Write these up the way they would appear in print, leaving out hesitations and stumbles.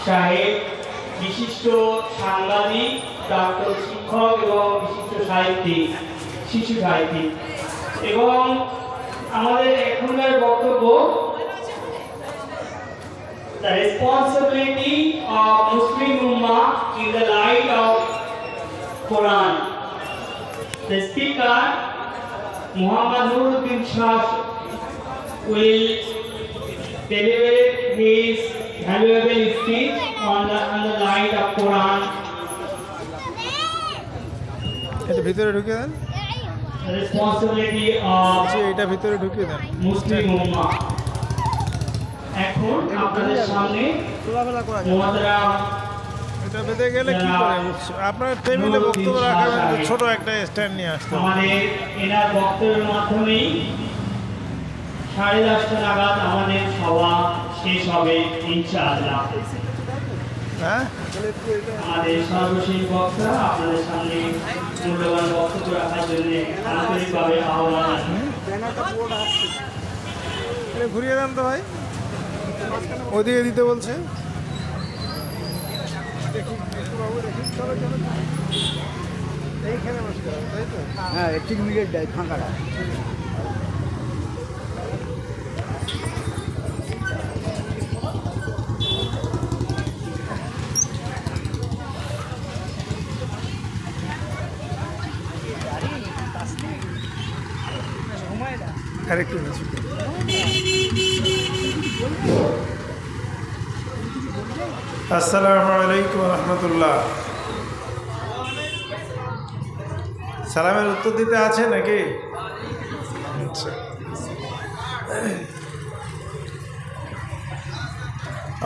সাহেব, বিশিষ্ট সাংবাদিক, ডক্টর শিক্ষক এবং বিশিষ্ট সাহিত্যিক, শিশু সাহিত্যিক। এবং আমাদের এখনকার বক্তব্য The responsibility of Muslim Ummah in the light of Quran. The speaker, Muhammad Nuruddin Shah, will deliver his valuable speech on the light of Quran. এটা ভিতরে ঢুকে দেন, The responsibility of এটা ভিতরে ঢুকিয়ে দেন। Muslim Ummah. এখন আপনাদের সামনে মুহাদারা এটা বেঁধে গেলে কি করে আপনার টেবিলে বক্তব্য রাখাবেন, তো ছোট একটা স্ট্যান্ড নিয়ে আসতে হবে। আমাদের এনার বক্তব্যের মাধ্যমেই 10:30 নাগাদ আমাদের সভা শেষ হবে ইনশাআল্লাহ। হ্যাঁ, আমাদের সর্বশেষ বক্তা আপনাদের সামনে মূল্যবান বক্তব্য রাখার জন্য আন্তরিকভাবে আহ্বান জানাই। এটা ঘুরিয়ে দেন তো ভাই, ওদিকে দিতে বলছে। এইখানে বসতে হবে, তাই তো? হ্যাঁ, একটু মিনিট দেয় ফাঁকাটা। আর একটু নিচে। আসসালামু আলাইকুম রহমতুল্লাহ। সালামের উত্তর দিতে আছে নাকি? আচ্ছা।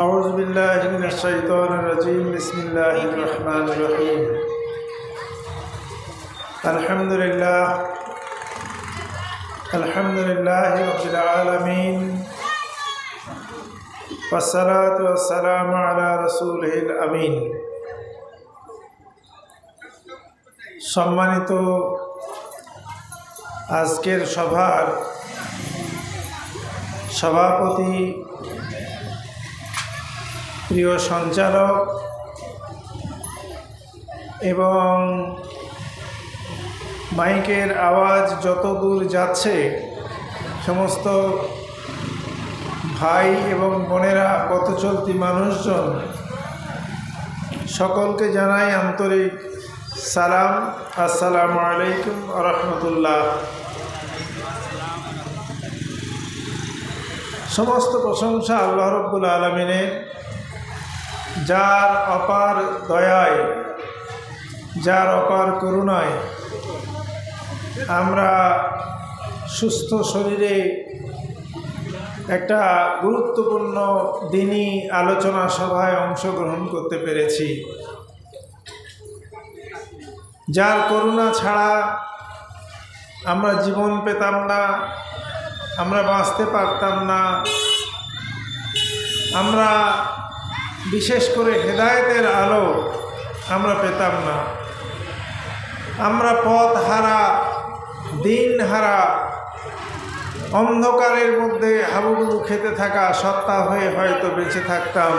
আউযু বিল্লাহি মিনাশ শাইতানির রাজিম। বিসমিল্লাহির রহমানির রহিম। আলহামদুলিল্লাহ আলহামদুলিল্লাহি রাব্বিল আলামিন। والصلاة والسلام على رسوله الأمين। সম্মানিত আজকের সভার সভাপতি, প্রিয় সঞ্চালক এবং মাইকের আওয়াজ যত দূর যাচ্ছে সমস্ত ভাই এবং বোনেরা, পথ চলতি মানুষজন, সকলকে জানাই আন্তরিক সালাম। আসসালামু আলাইকুম রহমতুল্লাহ। সমস্ত প্রশংসা আল্লাহ রব্বুল আলমিনের, যার অপার দয়ায়, যার অপার করুণায় আমরা সুস্থ শরীরে একটা গুরুত্বপূর্ণ দিনই আলোচনা সভায় অংশগ্রহণ করতে পেরেছি। যার করুণা ছাড়া আমরা জীবন পেতাম না, আমরা বাঁচতে পারতাম না, আমরা বিশেষ করে হেদায়েতের আলো আমরা পেতাম না। আমরা পথ হারা, দিন হারা, অন্ধকারের মধ্যে হাবুডুবু খেতে থাকা সত্তা হয়ে হয়তো বেঁচে থাকতাম।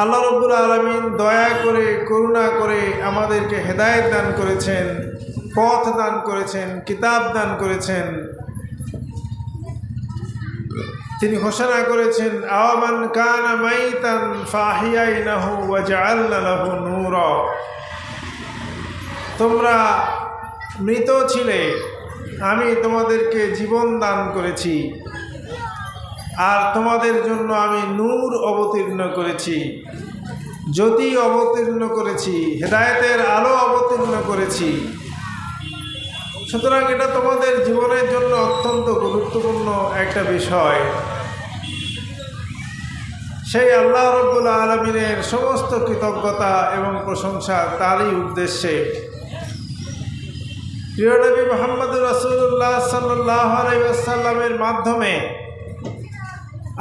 আল্লাহ রাব্বুল আলামিন দয়া করে, করুণা করে আমাদেরকে হেদায়েত দান করেছেন, পথ দান করেছেন, কিতাব দান করেছেন। তিনি ঘোষণা করেছেন, আওয়ামান কানা মাইতান ফাহিয়াইনাহু ওয়া জাআলনা লাহু নূরা। তোমরা মৃত ছিলে, আমি তোমাদেরকে জীবন দান করেছি, আর তোমাদের জন্য আমি নূর অবতীর্ণ করেছি, জ্যোতি অবতীর্ণ করেছি, হেদায়েতের আলো অবতীর্ণ করেছি। সুতরাং এটা তোমাদের জীবনের জন্য অত্যন্ত গুরুত্বপূর্ণ একটা বিষয়। সেই আল্লাহ রাব্বুল আলামিনের সমস্ত কৃতজ্ঞতা এবং প্রশংসা তারই উদ্দেশ্যে। প্রিয় নবী মুহাম্মদ রাসূলুল্লাহ সাল্লাল্লাহু আলাইহি ওয়াসাল্লামের মাধ্যমে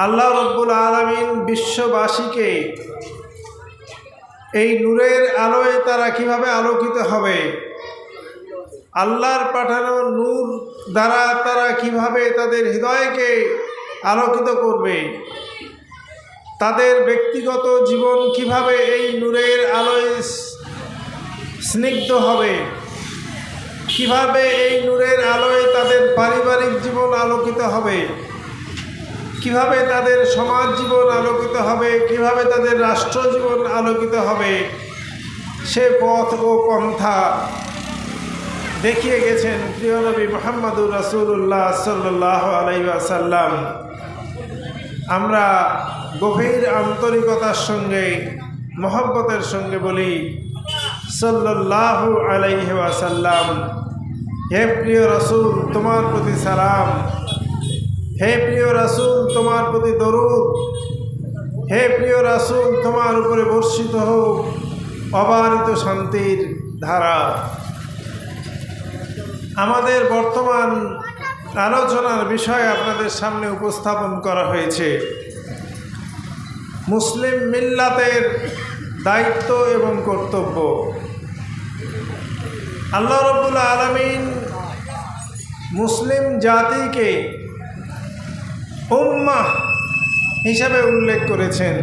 আল্লাহ রাব্বুল আলামিন বিশ্ববাসীকে এই নূরের আলোয় তারা কিভাবে আলোকিত হবে, আল্লাহর পাঠানো নূর দ্বারা তারা কিভাবে তাদের হৃদয়কে আলোকিত করবে, তাদের ব্যক্তিগত জীবন কিভাবে এই নূরের আলোয় স্নিগ্ধ হবে, কিভাবে এই নূরের আলোয় তাদের পারিবারিক জীবন আলোকিত হবে, কিভাবে তাদের সমাজ জীবন আলোকিত হবে, কিভাবে তাদের রাষ্ট্র জীবন আলোকিত হবে, সে পথ ও পন্থা দেখিয়ে গেছেন প্রিয় নবী মুহাম্মদুর রাসূলুল্লাহ সাল্লাল্লাহু আলাইহি ওয়াসাল্লাম। আমরা গভীর আন্তরিকতার সঙ্গে মহব্বতের সঙ্গে বলি সাল্লাল্লাহু আলাইহি ওয়াসাল্লাম। হে প্রিয় রাসূল, তোমার প্রতি সালাম। হে প্রিয় রাসূল, তোমার প্রতি দরুদ। হে প্রিয় রাসূল, তোমার উপরে বর্ষিত হোক অবারিত শান্তির ধারা। আমাদের বর্তমান আলোচনার বিষয় আপনাদের সামনে উপস্থাপন করা হয়েছে মুসলিম মিল্লাতের দায়িত্ব এবং কর্তব্য। আল্লাহ রাব্বুল আলামিন মুসলিম জাতিকে উম্মাহ হিসাবে উল্লেখ করেছেন।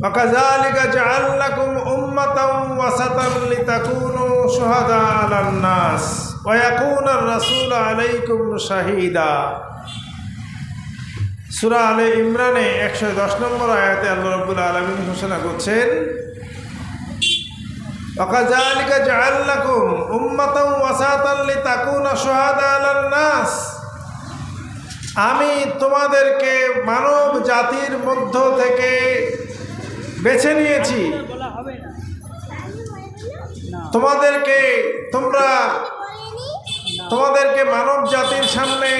ওয়াকাযালিকা জাআলনাকুম উম্মাতাও ওয়াসাতান লিতাকুনু শুহাদা আলান নাস ওয়া ইয়াকুনার রাসূলু আলাইকুম শাহীদা। সূরা আলে ইমরানে 110 নম্বর আয়াতে আল্লাহ রাব্বুল আলামিন ঘোষণা করছেন, ওয়াকাযালিকা জাআলনাকুম উম্মাতাও ওয়াসাতান লিতাকুনু শুহাদা আলান নাস। আমি তোমাদেরকে মানব জাতির মধ্য থেকে বেছে নিয়েছি, তোমাদেরকে মানব জাতির সামনে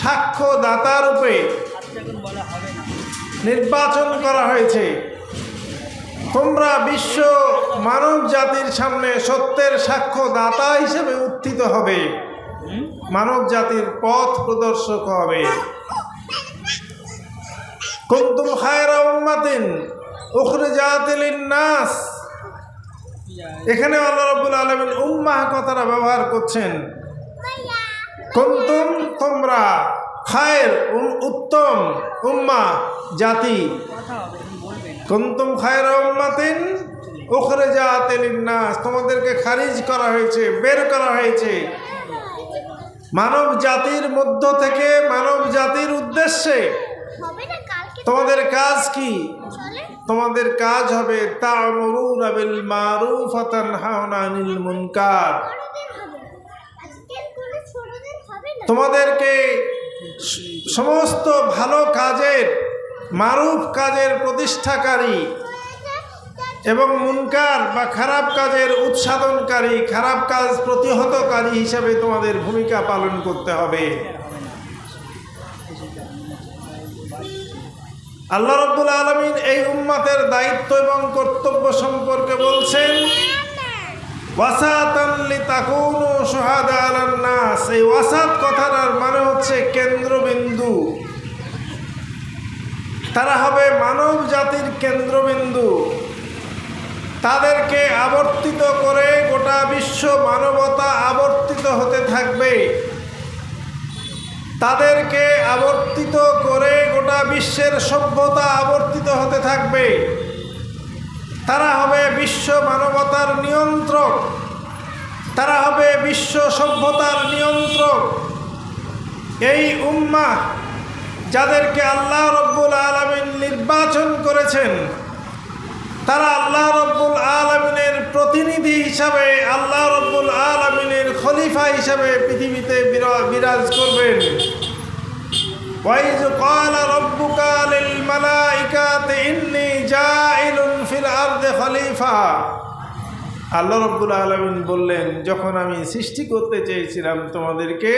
সাক্ষ্যদাতা রূপে নির্বাচন করা হয়েছে। তোমরা বিশ্ব মানব জাতির সামনে সত্যের সাক্ষ্যদাতা হিসেবে উত্থিত হবে, মানব জাতির পথ প্রদর্শক হবে। কুনতুম খায়রা উম্মাতিন উখরিজাত লিন-নাস। এখানে আল্লাহ রাব্বুল আলামিন উম্মাহ কথাটা ব্যবহার করছেন। কুনতুম তোমরা, খায়ের উত্তম, উম্মাহ জাতি। কুনতুম খায়রা উম্মাতিন উখরিজাত লিন-নাস, তোমাদেরকে খারিজ করা হয়েছে, বের করা হয়েছে মানব জাতির মধ্য থেকে মানব জাতির উদ্দেশ্যে। তোমাদের কাজ কি? তোমাদের কাজ হবে তা'মুরুনা বিল মারুফ ওয়া তানহাউনা আনিল মুনকার। তোমাদেরকে সমস্ত ভালো কাজের, মারুফ কাজের প্রতিষ্ঠাকারী এবং মুনকার বা খারাপ কাজের উৎসাদনকারী, খারাপ কাজ প্রতিহতকারী হিসাবে তোমাদের ভূমিকা পালন করতে হবে। আল্লাহ রাব্বুল আলামিন এই উম্মতের দায়িত্ব এবং কর্তব্য সম্পর্কে বলছেন, ওয়াসাতান লিতাকুনু শুহাদা আলান নাস। এই ওয়াসাত কথাটার মানে হচ্ছে কেন্দ্রবিন্দু। তারা হবে মানব জাতির কেন্দ্রবিন্দু। তাদেরকে আবর্তিত করে গোটা বিশ্ব মানবতা আবর্তিত হতে থাকবে। তাদেরকে আবর্তিত করে গোটা বিশ্বের সভ্যতা আবর্তিত হতে থাকবে। তারা হবে বিশ্ব মানবতার নিয়ন্ত্রক, তারা হবে বিশ্ব সভ্যতার নিয়ন্ত্রক। এই উম্মাহ যাদেরকে আল্লাহ রাব্বুল আলামিন নির্বাচন করেছেন, তারা আল্লাহ রাব্বুল আলামিনের প্রতিনিধি হিসাবে, আল্লাহ রাব্বুল আলামিনের খলিফা হিসাবে পৃথিবীতে বিরাজ করবেন। ওয়াইজ ক্বালা রাব্বুকা লিল মালাইকাতি ইন্নী জাইলুন ফিল আরদি খলিফা। আল্লাহ রাব্বুল আলামিন বললেন, যখন আমি সৃষ্টি করতে চেয়েছিলাম তোমাদেরকে,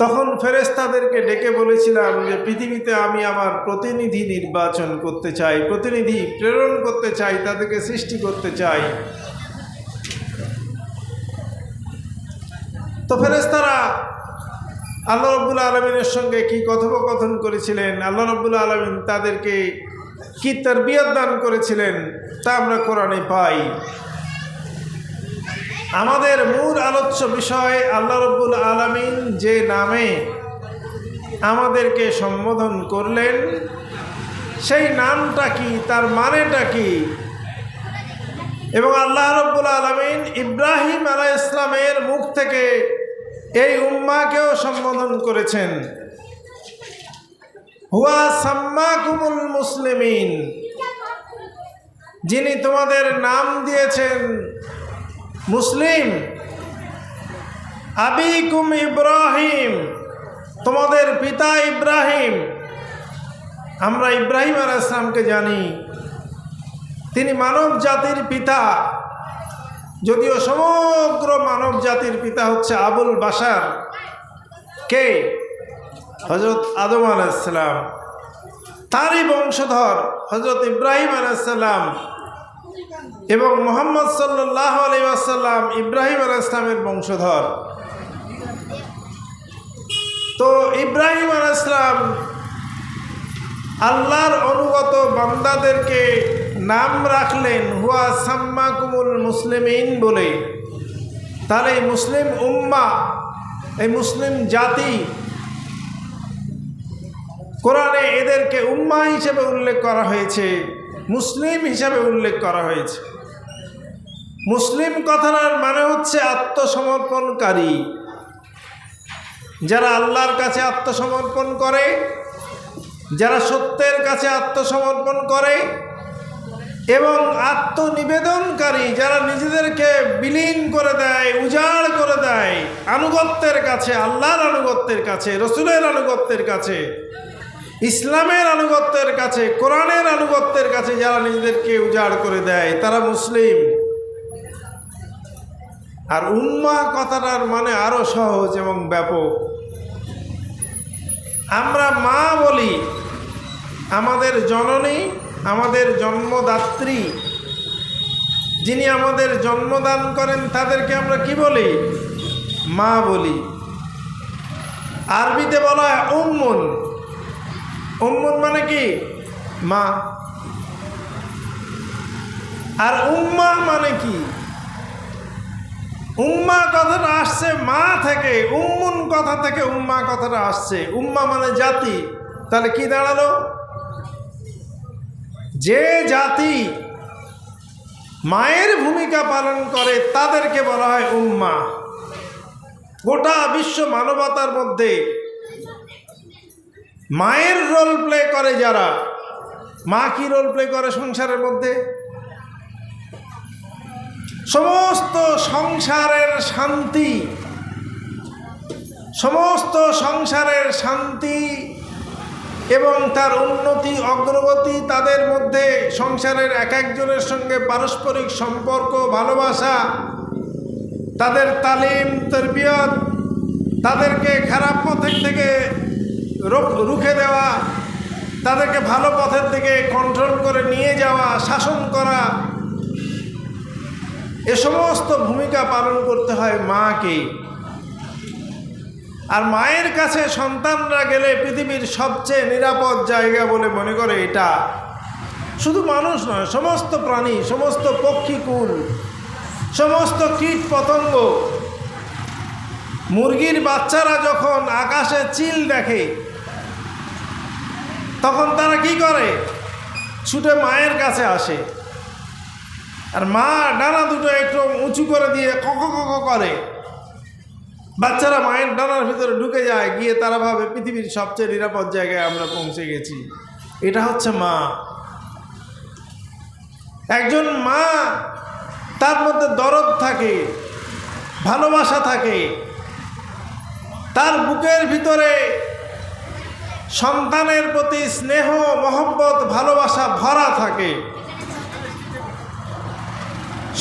তখন ফেরেশতাদেরকে ডেকে বলেছিলাম যে পৃথিবীতে আমি আমার প্রতিনিধি নির্বাচন করতে চাই, প্রতিনিধি প্রেরণ করতে চাই, তাদেরকে সৃষ্টি করতে চাই। তো ফেরেশতারা আল্লাহ রাব্বুল আলামিনের সঙ্গে কি কথোপকথন করেছিলেন, আল্লাহ রাব্বুল আলামিন তাদেরকে কি তারবিয়ত দান করেছিলেন, তা আমরা কোরআনে পাই। আমাদের মূল আলোচ্য বিষয় আল্লাহ রাব্বুল আলামিন যে নামে আমাদেরকে সম্বোধন করলেন, সেই নামটা কি, তার মানেটা কি? এবং আল্লাহ রাব্বুল আলামিন ইব্রাহিম আলাইহিস সালামের মুখ থেকে এই উম্মাহকেও সম্বোধন করেছেন, হুয়া সাম্মাকুমুল মুসলিমিন, যিনি তোমাদের নাম দিয়েছেন মুসলিম। আবিকুম ইব্রাহিম, তোমাদের পিতা ইব্রাহিম। আমরা ইব্রাহিম আলাইহিস সালামকে জানি, তিনি মানব জাতির পিতা, যদিও সমগ্র মানব জাতির পিতা হচ্ছে আবুল বাশার। কে? হযরত আদম আলাইহিস সালাম। তারই বংশধর হযরত ইব্রাহিম আলাইহিস সালাম, এবং মুহাম্মদ সাল্লাল্লাহু আলাইহি ওয়াসাল্লাম ইব্রাহিম আলাইহিস সালামের বংশধর। তো ইব্রাহিম আলাইহিস সালাম আল্লাহর অনুগত বান্দাদেরকে নাম রাখলেন হুয়া সাম্মাকুমুল মুসলিমিন বলে। তাহলে এই মুসলিম উম্মাহ, এই মুসলিম জাতি, কোরআনে এদেরকে উম্মাহ হিসেবে উল্লেখ করা হয়েছে, মুসলিম হিসেবে উল্লেখ করা হয়েছে। মুসলিম কথাটার মানে হচ্ছে আত্মসমর্পণকারী, যারা আল্লাহর কাছে আত্মসমর্পণ করে, যারা সত্যের কাছে আত্মসমর্পণ করে, এবং আত্মনিবেদনকারী, যারা নিজেদেরকে বিলীন করে দেয়, উজাড় করে দেয় আনুগত্যের কাছে, আল্লাহর আনুগত্যের কাছে, রসুলের আনুগত্যের কাছে, ইসলামের আনুগত্যের কাছে, কোরআনের আনুগত্যের কাছে যারা নিজেদেরকে উজাড় করে দেয়, তারা মুসলিম। আর উম্মাহ কথাটার মানে আরো সহজ এবং ব্যাপক। আমরা মা বলি, আমাদের জননী, আমাদের জন্মদাত্রী, যিনি আমাদের জন্মদান করেন তাদেরকে আমরা কি বলি? মা বলি। আরবিতে বলা হয় উম্মুন। উম্মুন মানে কি? মা। আর উম্মাহ মানে কি? উম্মাহ কথাটা আসছে মা থেকে, উম্মুন কথা থেকে উম্মাহ কথাটা আসছে। উম্মাহ মানে জাতি। তাহলে কি দাঁড়ালো? যে জাতি মায়ের ভূমিকা পালন করে তাদেরকে বলা হয় উম্মাহ। গোটা বিশ্ব মানবতার মধ্যে মায়ের রোল প্লে করে যারা, মা কি রোল প্লে করে সংসারের মধ্যে? সমস্ত সংসারের শান্তি, সমস্ত সংসারের শান্তি এবং তার উন্নতি, অগ্রগতি, তাদের মধ্যে সংসারের এক একজনের সঙ্গে পারস্পরিক সম্পর্ক, ভালোবাসা, তাদের তালিম, তরবিয়ত, তাদেরকে খারাপ পথের থেকে রুখে দেওয়া, তাদেরকে ভালো পথের দিকে কন্ট্রোল করে নিয়ে যাওয়া, শাসন করা, এ সমস্ত ভূমিকা পালন করতে হয় মাকে। আর মায়ের কাছে সন্তানরা গেলে পৃথিবীর সবচেয়ে নিরাপদ জায়গা বলে মনে করে এটা। শুধু মানুষ নয়, সমস্ত প্রাণী, সমস্ত পক্ষীকুল, সমস্ত কীট পতঙ্গ। মুরগির বাচ্চারা যখন আকাশে চিল দেখে তখন তারা কি করে? ছুটে মায়ের কাছে আসে। আর মা ডানা দুটো একটু উঁচু করে দিয়ে কক কক করে, বাচ্চারা মায়ের ডানার ভিতরে ঢুকে যায়, গিয়ে তারা ভাবে পৃথিবীর সবচেয়ে নিরাপদ জায়গায় আমরা পৌঁছে গেছি। এটা হচ্ছে মা। একজন মা, তার মধ্যে দরদ থাকে, ভালোবাসা থাকে, তার বুকের ভিতরে সন্তানের প্রতি স্নেহ, মহব্বত, ভালোবাসা ভরা থাকে।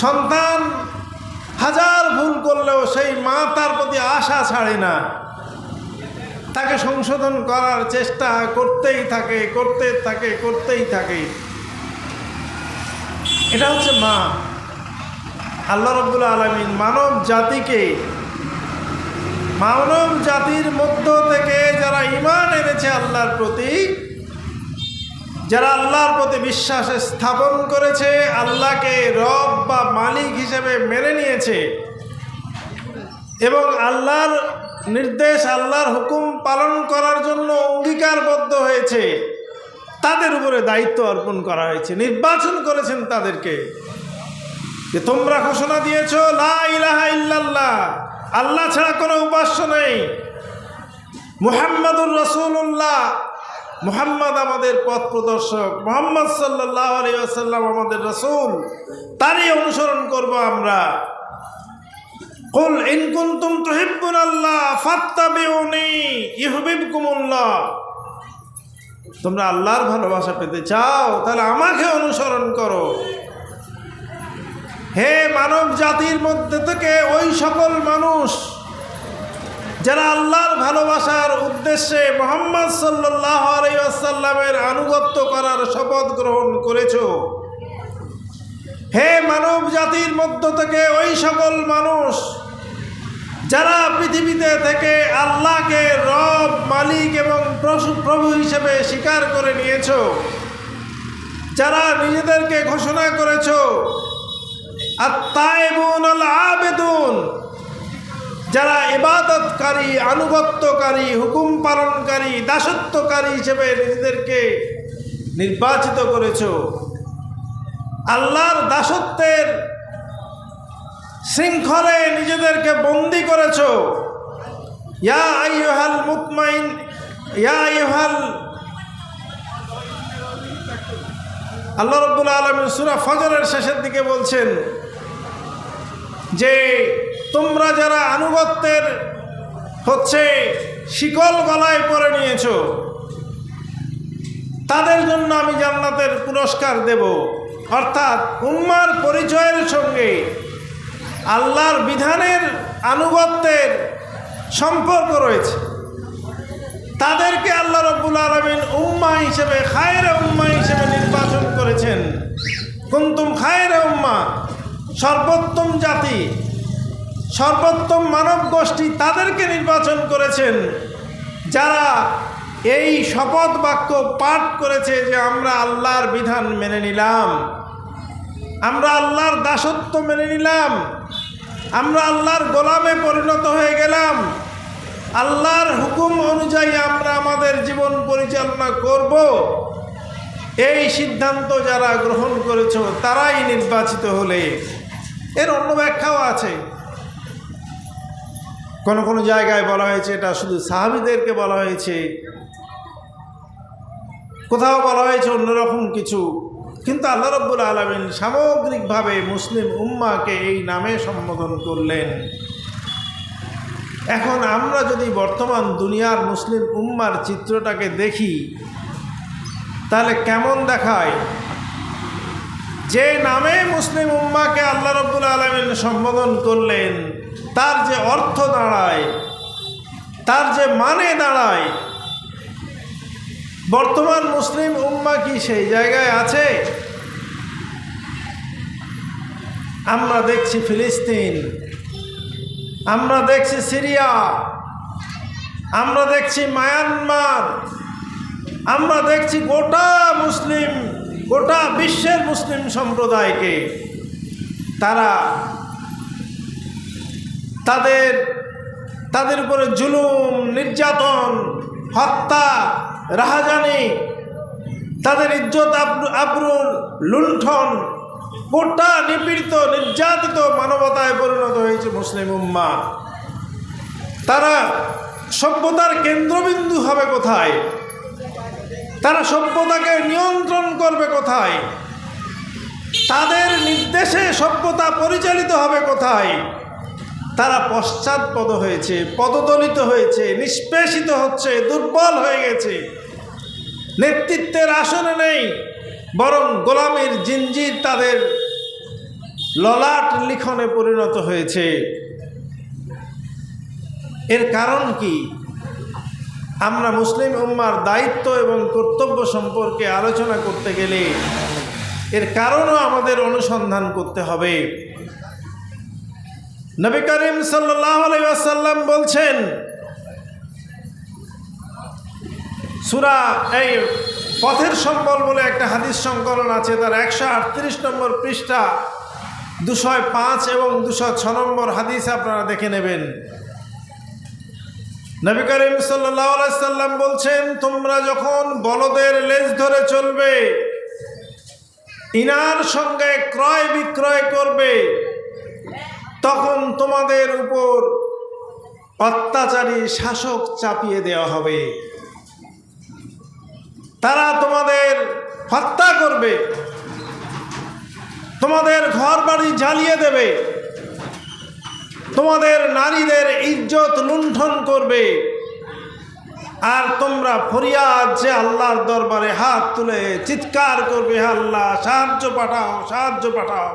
সন্তান হাজার ভুল করলেও সেই মা তার প্রতি আশা ছাড়ে না, তাকে সংশোধন করার চেষ্টা করতেই থাকে, করতেই থাকে। এটা হচ্ছে মা। আল্লাহ রাব্বুল আলামিন মানব জাতিকে, মানব জাতির মধ্য থেকে যারা ঈমান এনেছে আল্লাহর প্রতি, যারা আল্লাহর প্রতি বিশ্বাস স্থাপন করেছে, আল্লাহকে রব বা মালিক হিসেবে মেনে নিয়েছে এবং আল্লাহর নির্দেশ আল্লাহর হুকুম পালন করার জন্য অঙ্গীকারবদ্ধ হয়েছে তাদের উপরে দায়িত্ব অর্পণ করা হয়েছে, নির্বাচন করেছেন তাদেরকে যে তোমরা ঘোষণা দিয়েছ লা ইলাহা ইল্লাল্লাহ, আল্লাহ ছাড়া কোনো উপাস্য নেই, মুহাম্মাদুর রাসূলুল্লাহ, মুহাম্মদ আমাদের পথ প্রদর্শক, মুহাম্মদ সাল্লাল্লাহু আলাইহি ওয়াসাল্লাম আমাদের রাসূল, তারই অনুসরণ করব আমরা। কুল ইন কুনতুম তুহিব্বুনাল্লাহ ফাত্তাবিউনি ইউহিব্বুকুমুল্লাহ, তোমরা আল্লাহর ভালোবাসা পেতে চাও তাহলে আমাকে অনুসরণ করো। হে মানব জাতির মধ্যে থেকে ওই সকল মানুষ যারা আল্লাহর ভালোবাসার উদ্দেশ্যে মুহাম্মদ সাল্লাল্লাহু আলাইহি ওয়াসাল্লামের আনুগত্য করার শপথ গ্রহণ করেছো, হে মানব জাতির মধ্য থেকে ওই সকল মানুষ যারা পৃথিবীতে থেকে আল্লাহকে রব, মালিক এবং প্রভু হিসেবে স্বীকার করে নিয়েছো, যারা নিজেদেরকে ঘোষণা করেছো আত-তায়েবুন আল-আবেদুন, যারা ইবাদতকারী, আনুগত্যকারী, হুকুম পালনকারী, দাসত্বকারী হিসেবে নিজেদেরকে নির্বাচিত করেছো, আল্লাহর দাসত্বের শৃঙ্খলে নিজেদেরকে বন্দী করেছো। ইয়া আইয়ুহাল মুতমাইন, ইয়া আইয়ুহাল, আল্লাহ রাব্বুল আলামিন সূরা ফজরের শেষের দিকে বলছেন যে তোমরা যারা আনুগত্যের শিকল গলায় পরে নিয়েছো তাদের জন্য আমি জান্নাতের পুরস্কার দেব। অর্থাৎ উম্মার পরিচয়ের সঙ্গে আল্লাহর বিধানের আনুগত্যের সম্পর্ক রয়েছে। তাদেরকে আল্লাহ রাব্বুল আলামিন উম্মাহ হিসেবে, খায়রে উম্মাহ হিসেবে নির্বাচন করেছেন। কুনতুম খায়রে উম্মাহ, সর্বোত্তম জাতি, সর্বোত্তম মানব গোষ্ঠী, তাদেরকে নির্বাচন করেছেন যারা এই শপথ বাক্য পাঠ করেছে যে আমরা আল্লাহর বিধান মেনে নিলাম, আমরা আল্লাহর দাসত্ব মেনে নিলাম, আমরা আল্লাহর গোলামে পরিণত হয়ে গেলাম, আল্লাহর হুকুম অনুযায়ী আমরা আমাদের জীবন পরিচালনা করব। এই সিদ্ধান্ত যারা গ্রহণ করেছো তারাই নির্বাচিত হলে। এর অন্য ব্যাখ্যাও আছে, কোন কোন জায়গায় বলা হয়েছে এটা শুধু সাহাবীদেরকে বলা হয়েছে, কোথাও বলা হয়েছে অন্যরকম কিছু, কিন্তু আল্লাহ রাব্বুল আলামিন সামগ্রিকভাবে মুসলিম উম্মাহকে এই নামে সম্বোধন করলেন। এখন আমরা যদি বর্তমান দুনিয়ার মুসলিম উম্মার চিত্রটাকে দেখি তাহলে কেমন দেখায়? যে নামে মুসলিম উম্মাহকে আল্লাহ রাব্বুল আলামিন সম্বোধন করলেন তার যে অর্থ দাঁড়ায়, তার যে মানে দাঁড়ায়, বর্তমান মুসলিম উম্মাহ কি সেই জায়গায় আছে? আমরা দেখছি ফিলিস্তিন, আমরা দেখছি সিরিয়া, আমরা দেখছি মায়ানমার, আমরা দেখছি গোটা বিশ্বের মুসলিম সম্প্রদায়কে তারা তাদের উপরে জুলুম, নির্যাতন, হত্যা, রাহাজানি, তাদের ইজ্জত আবরুর লুণ্ঠন, গোটা নিপীড়িত, নির্যাতিত মানবতায় পরিণত হয়েছে মুসলিম উম্মাহ। তারা সভ্যতার কেন্দ্রবিন্দু হবে কোথায়? তারা সভ্যতাকে নিয়ন্ত্রণ করবে কোথায়? তাদের নির্দেশে সভ্যতা পরিচালিত হবে কোথায়? তারা পশ্চাৎপদ হয়েছে, পদদলিত হয়েছে, নিষ্পেষিত হচ্ছে, দুর্বল হয়ে গেছে, নেতৃত্বের আসনে নেই, বরং গোলামীর জিনজির তাদের ললাট লিখনে পরিণত হয়েছে। এর কারণ কি? আমরা মুসলিম উম্মার দায়িত্ব এবং কর্তব্য সম্পর্কে আলোচনা করতে গেলে এর কারণও আমাদের অনুসন্ধান করতে হবে। নবী করিম সাল্লাল্লাহু আলাইহি ওয়াসাল্লাম বলছেন, সূরা এই পথের সম্বল বলে একটা হাদিস সংকলন আছে, তার 138 নম্বর পৃষ্ঠা 205 এবং 206 নম্বর হাদিস আপনারা দেখে নেবেন। নবী করিম সাল্লাল্লাহু আলাইহি সাল্লাম বলছেন, তোমরা যখন বলদের লেজ ধরে চলবে, ইনার সঙ্গে ক্রয় বিক্রয় করবে, তখন তোমাদের উপর অত্যাচারী শাসক চাপিয়ে দেওয়া হবে। তারা তোমাদের হত্যা করবে, তোমাদের ঘর বাড়ি জ্বালিয়ে দেবে, তোমাদের নারীদের ইজ্জত লুণ্ঠন করবে। আর তোমরা ফরিয়াদ যে আল্লাহর দরবারে হাত তুলে চিৎকার করবে, আল্লাহ সাহায্য পাঠাও, সাহায্য পাঠাও।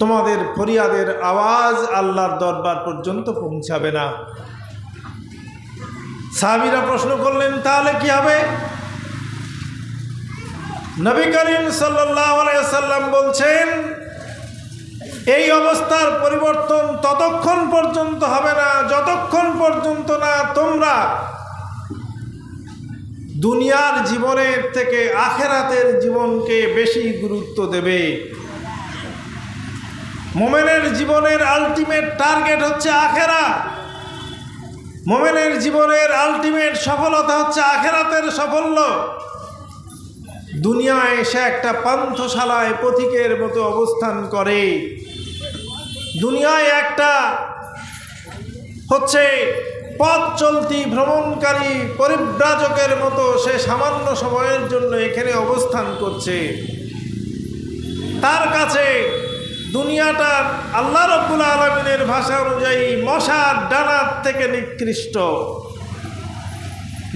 তোমাদের ফরিয়াদের আওয়াজ আল্লাহর দরবার পর্যন্ত পৌঁছাবে না। সাহাবীরা প্রশ্ন করলেন, তাহলে কি হবে? নবী করিম সাল্লাল্লাহু আলাইহি সাল্লাম বলছেন, এই অবস্থার পরিবর্তন ততক্ষণ পর্যন্ত হবে না যতক্ষণ পর্যন্ত না তোমরা দুনিয়ার জীবনের থেকে আখেরাতের জীবনকে বেশি গুরুত্ব দেবে। মুমিনের জীবনের আলটিমেট টার্গেট হচ্ছে আখেরাত। মুমিনের জীবনের আলটিমেট সফলতা হচ্ছে আখেরাতের সাফল্য। দুনিয়ায় এসে একটা পান্থশালায় পথিকের মতো অবস্থান করে, দুনিয়ায় একটা হচ্ছে পথ চলতি ভ্রমণকারী পরিব্রাজকের মতো সে সামান্য সময়ের জন্য এখানে অবস্থান করছে। তার কাছে দুনিয়াটা আল্লাহ রাব্বুল আলামিনের ভাষা অনুযায়ী মশার ডানার থেকে নিকৃষ্ট।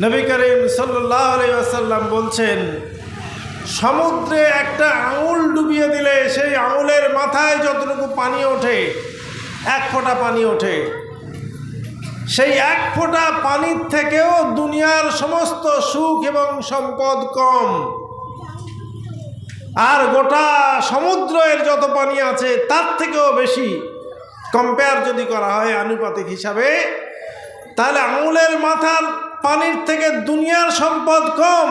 নবী করিম সাল্লাল্লাহু আলাইহি ওয়াসাল্লাম বলছেন, সমুদ্রে একটা আঙুল ডুবিয়ে দিলে সেই আঙুলের মাথায় যতটুকু পানি ওঠে, এক ফোঁটা পানি ওঠে, সেই এক ফোঁটা পানির থেকেও দুনিয়ার সমস্ত সুখ এবং সম্পদ কম। আর গোটা সমুদ্রের যত পানি আছে তার থেকেও বেশি কম্পেয়ার যদি করা হয় আনুপাতিক হিসাবে, তাহলে আঙুলের মাথার পানির থেকে দুনিয়ার সম্পদ কম।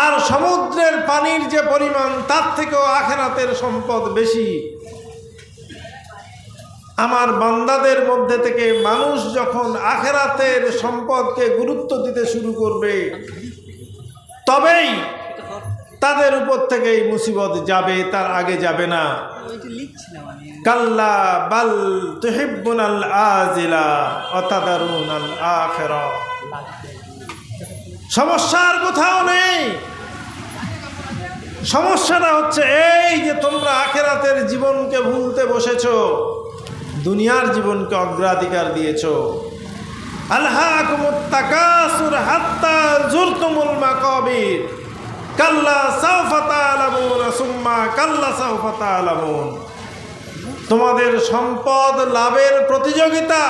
আর সমুদ্রের পানির যে পরিমাণ তার থেকেও আখেরাতের সম্পদ বেশি। আমার বান্দাদের মধ্যে থেকে মানুষ যখন আখেরাতের সম্পদকে গুরুত্ব দিতে শুরু করবে, তবেই তাদের উপর থেকে এই মুসিবত যাবে, তার আগে যাবে না। কাল্লা বাল তুহিব্বুনাল আজিলা ওয়া তাদারুনাল আখিরা। সমস্যার কোথাও নেই, সমস্যাটা হচ্ছে এই যে তোমরা আখেরাতের জীবনকে ভুলতে বসেছো, দুনিয়ার জীবনকে অগ্রাধিকার দিয়েছো। আলহাকুমুত তাকাসুর হাত্তা যুরতুমুল মাকাবির কাল্লা সাওফা তা'লামুন সুম্মা কাল্লা সাওফা তা'লামুন। তোমাদের সম্পদ লাভের প্রতিযোগিতা,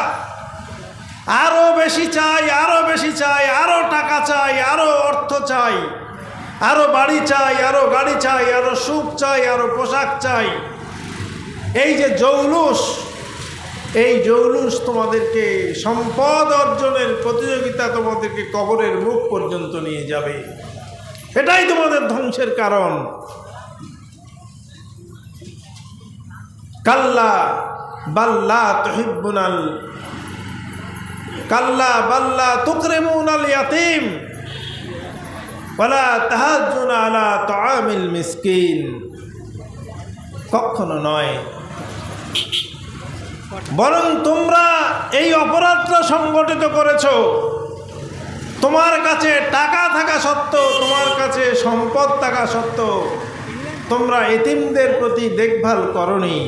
আরো বেশি চাই, আরো বেশি চাই, আরো টাকা চাই, আরো অর্থ চাই, আরো বাড়ি চাই, আরো গাড়ি চাই, আরো সুখ চাই, আরো পোশাক চাই। এই যে জৌলুস, এই জৌলুস তোমাদেরকে সম্পদ অর্জনের প্রতিযোগিতা তোমাদেরকে কবরের মুখ পর্যন্ত নিয়ে যাবে। এটাই তোমাদের ধ্বংসের কারণ। কাল্লা বাল্লা তুহিব্বুনাল কাল্লা বাল্লা তুকরিমুনাল ইয়াতীম ওয়ালা তাহাজ্জুনা আলা তুআমিল মিসকিন। কখনো নয়, বরং তোমরা এই অপরাধটা সংগঠিত করেছো। তোমার কাছে টাকা থাকা সত্ত্বেও, তোমার কাছে সম্পদ থাকা সত্ত্বেও তোমরা এতিমদের প্রতি দেখভাল করনি,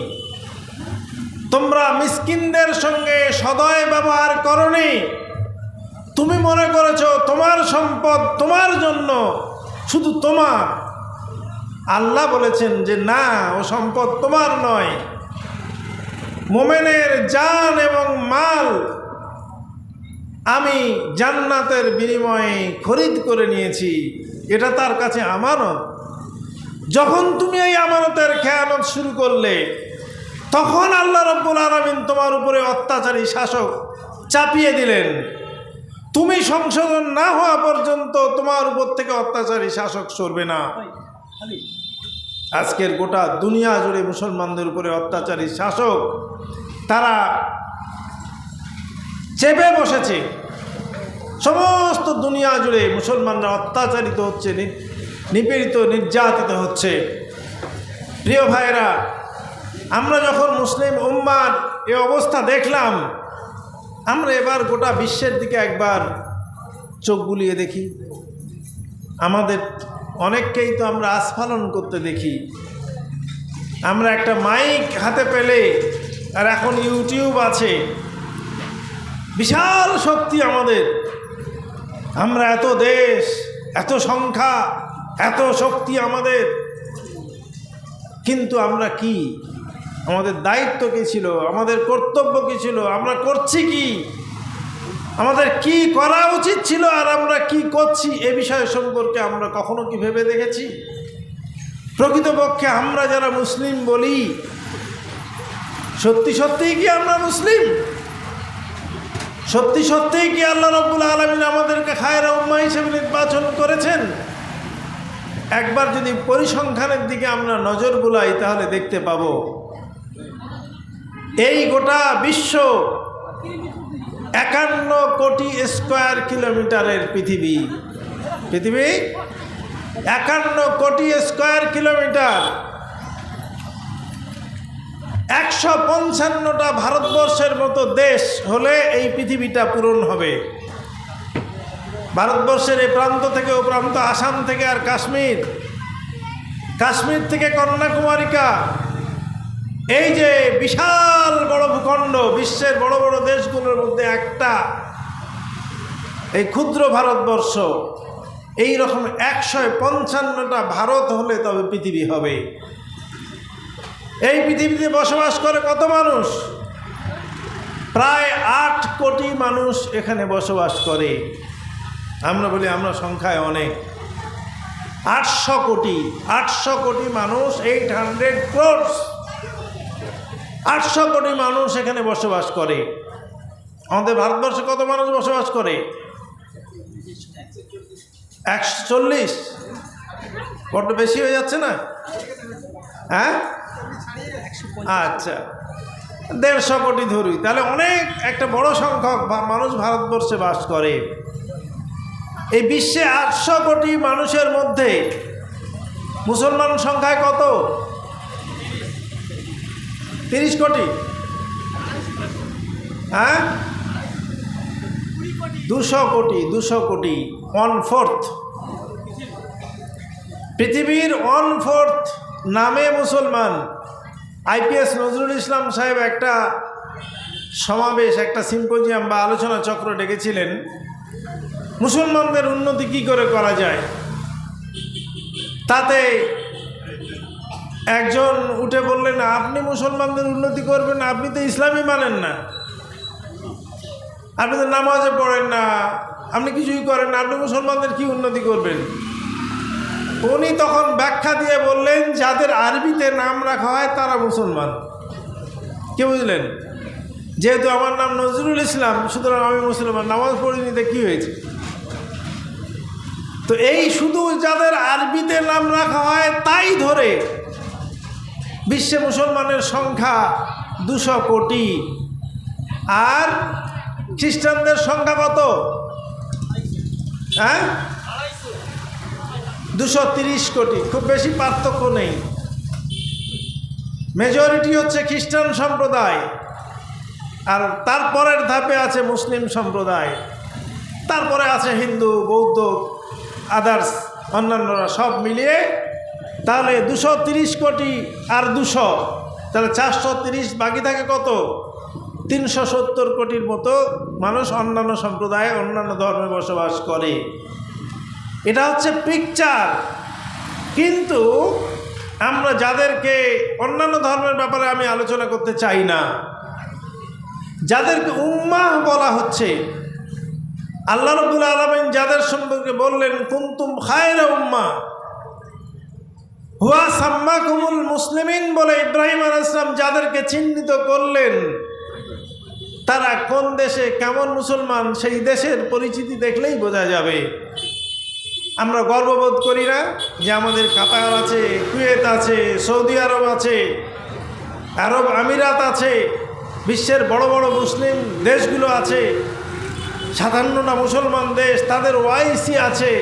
তোমরা মিসকিনদের সঙ্গে সদয় ব্যবহার করনি। তুমি মনে করেছো তোমার সম্পদ তোমার জন্য, শুধু তোমার। আল্লাহ বলেছেন যে না, ও সম্পদ তোমার নয়। মুমিনের জান এবং মাল আমি জান্নাতের বিনিময়ে খরিদ করে নিয়েছি, এটা তার কাছে আমানত। যখন তুমি এই আমানতের খেয়ানত শুরু করলে, তখন আল্লাহ রাব্বুল আলামিন তোমার উপরে অত্যাচারী শাসক চাপিয়ে দিলেন। তুমি সংশোধন না হওয়া পর্যন্ত তোমার উপর থেকে অত্যাচারী শাসক সরবে না। আজকের গোটা দুনিয়া জুড়ে মুসলমানদের উপরে অত্যাচারী শাসক, তারা চেপে বসেছে। সমস্ত দুনিয়া জুড়ে মুসলমানরা অত্যাচারিত হচ্ছে, নিপীড়িত, নির্যাতিত হচ্ছে। প্রিয় ভাইরা, আমরা যখন মুসলিম উম্মার এ অবস্থা দেখলাম, আমরা এবার গোটা বিশ্বের দিকে একবার চোখ বুলিয়ে দেখি। আমাদের অনেককেই তো আমরা আস্ফালন করতে দেখি। আমরা একটা মাইক হাতে পেলে, আর এখন ইউটিউব আছে, বিশাল শক্তি আমাদের। আমরা এত দেশ, এত সংখ্যা, এত শক্তি আমাদের, কিন্তু আমরা কি, আমাদের দায়িত্ব কী ছিল, আমাদের কর্তব্য কী ছিল, আমরা করছি কি, আমাদের কি করা উচিত ছিল, আর আমরা কি করছি, এ বিষয় সম্পর্কে আমরা কখনো কি ভেবে দেখেছি? প্রকৃতপক্ষে আমরা যারা মুসলিম বলি, সত্যি সত্যিই কি আমরা মুসলিম? সত্যি সত্যিই কি আল্লাহ রাব্বুল আলামিন আমাদেরকে খায়রা উম্মাহ হিসেবে নির্বাচন করেছেন? একবার যদি পরিসংখ্যানের দিকে আমরা নজর বুলাই, তাহলে দেখতে পাব এই গোটা বিশ্ব 51 কোটি স্কোয়ার কিলোমিটারের পৃথিবী। 51 কোটি স্কোয়ার কিলোমিটার। 155টা ভারতবর্ষের মতো দেশ হলে এই পৃথিবীটা পূরণ হবে। ভারতবর্ষের এই প্রান্ত থেকে ও প্রান্ত, আসাম থেকে আর কাশ্মীর, কাশ্মীর থেকে কন্যাকুমারিকা, এই যে বিশাল বড় ভূখণ্ড, বিশ্বের বড় বড় দেশগুলোর মধ্যে একটা এই ক্ষুদ্র ভারতবর্ষ। এই রকম 155টা ভারত হলে তবে পৃথিবী হবে। এই পৃথিবীতে বসবাস করে কত মানুষ? প্রায় 8 কোটি মানুষ এখানে বসবাস করে। আমরা বলি আমরা সংখ্যায় অনেক। 800 কোটি, 800 কোটি মানুষ, 800 crores, 800 কোটি মানুষ এখানে বসবাস করে। আমাদের ভারতবর্ষে কত মানুষ বসবাস করে? 140। বড্ড বেশি হয়ে যাচ্ছে না? হ্যাঁ, আচ্ছা, 150 কোটি ধরি, তাহলে অনেক একটা বড় সংখ্যক মানুষ ভারতবর্ষে বাস করে। এই বিশ্বে 800 কোটি মানুষের মধ্যে মুসলমান সংখ্যায় কত? 30 কোটি। হ্যাঁ, 200 কোটি, 200 কোটি, 1/4। পৃথিবীর 1/4 নামে মুসলমান। আইপিএস নজরুল ইসলাম সাহেব একটা সমাবেশ, একটা সিম্পোজিয়াম বা আলোচনা চক্র ডেকেছিলেন, মুসলমানদের উন্নতি কী করে করা যায়। তাতে একজন উঠে বললেন, আপনি মুসলমানদের উন্নতি করবেন, আপনি তো ইসলামই মানেন না, আপনি তো নামাজে পড়েন না, আপনি কিছুই করেন না, আপনি মুসলমানদের কি উন্নতি করবেন? উনি তখন ব্যাখ্যা দিয়ে বললেন, যাদের আরবিতে নাম রাখা হয় তারা মুসলমান। কি বুঝলেন? যেহেতু আমার নাম নজরুল ইসলাম, সুতরাং আমি মুসলমান। নামাজ পড়িনি, তো কী হয়েছে? তো এই শুধু যাদের আরবিতে নাম রাখা হয় তাই ধরে বিশ্বে মুসলমানের সংখ্যা 200 কোটি। আর খ্রিস্টানদের সংখ্যা কত? হ্যাঁ, 230 কোটি। খুব বেশি পার্থক্য নেই। মেজরিটি হচ্ছে খ্রিস্টান সম্প্রদায়, আর তারপরের ধাপে আছে মুসলিম সম্প্রদায়, তারপরে আছে হিন্দু, বৌদ্ধ, আদার্স অন্যান্যরা, সব মিলিয়ে তাহলে 230 কোটি আর 200, তাহলে 430। বাকি থাকে কত? 370 কোটির মতো মানুষ অন্যান্য সম্প্রদায়ে, অন্যান্য ধর্মে বসবাস করে। এটা হচ্ছে পিকচার। কিন্তু আমরা যাদেরকে, অন্যান্য ধর্মের ব্যাপারে আমি আলোচনা করতে চাই না, যাদেরকে উম্মাহ বলা হচ্ছে, আল্লাহ রাব্বুল আলামিন যাদের সম্পর্কে বললেন, কুনতুম খায়রা উম্মাহ হুয়া সাম্মাকুমুল মুসলিমিন বলে ইব্রাহিম আলাইহিস সালাম যাদেরকে চিহ্নিত করলেন, তারা কোন দেশে কেমন মুসলমান, সেই দেশের পরিচিতি দেখলেই বোঝা যাবে। আমরা গর্ববোধ করি না যে আমাদের কাতার আছে, কুয়েত আছে, সৌদি আরব আছে, আরব আমিরাত আছে, বিশ্বের বড় বড় মুসলিম দেশগুলো আছে, 57টা মুসলমান দেশ, তাদের ওআইসি আছে।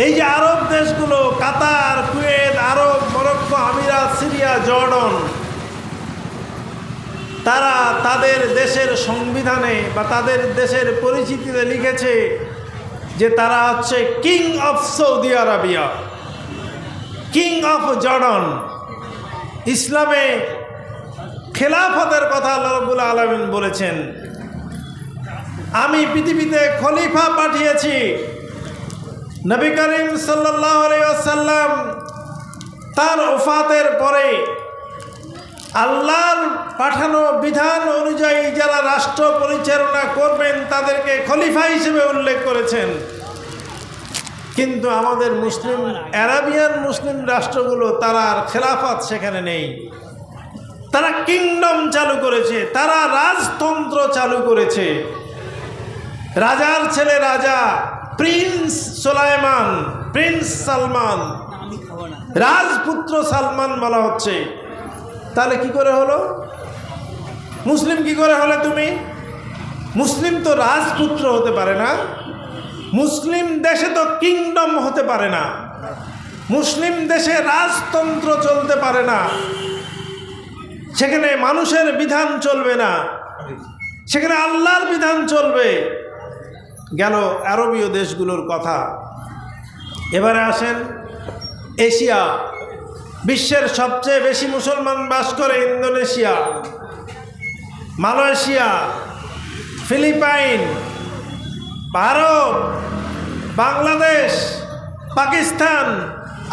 এই যে আরব দেশগুলো, কাতার, কুয়েত, আরব, মরক্কো, আমিরাত, সিরিয়া, জর্ডন, তারা তাদের দেশের সংবিধানে বা তাদের দেশের পরিচিতিতে লিখেছে যে তারা হচ্ছে king of Saudi Arabia, king of Jordan. ইসলামে খেলাফতের কথা আল্লাহ রাব্বুল আলামিন বলেছেন, আমি পৃথিবীতে খলিফা পাঠিয়েছি। নবী করিম সাল্লাল্লাহু আলাইহি ওয়াসাল্লাম তার ওফাতের পরে আল্লাহর পাঠানো বিধান অনুযায়ী যারা রাষ্ট্র পরিচালনা করবেন তাদেরকে খলিফা হিসেবে উল্লেখ করেছেন। কিন্তু আমাদের মুসলিম আরাবিয়ান মুসলিম রাষ্ট্রগুলো, তারা আর খেলাফত সেখানে নেই। তারা কিংডম চালু করেছে, তারা রাজতন্ত্র চালু করেছে। রাজার ছেলে রাজা, প্রিন্স সুলাইমান, প্রিন্স সালমান, রাজপুত্র সালমান বলা হচ্ছে। তাহলে কি করে হলো? মুসলিম কি করে হলে তুমি? মুসলিম তো রাজপুত্র হতে পারে না, মুসলিম দেশে তো কিংডম হতে পারে না, মুসলিম দেশে রাজতন্ত্র চলতে পারে না, সেখানে মানুষের বিধান চলবে না, সেখানে আল্লাহর বিধান চলবে। গেল আরবীয় দেশগুলোর কথা। এবারে আসেন এশিয়া। বিশ্বের সবচেয়ে বেশি মুসলমান বাস করে Indonesia, Malaysia, Philippines, Bharat, Bangladesh, Pakistan,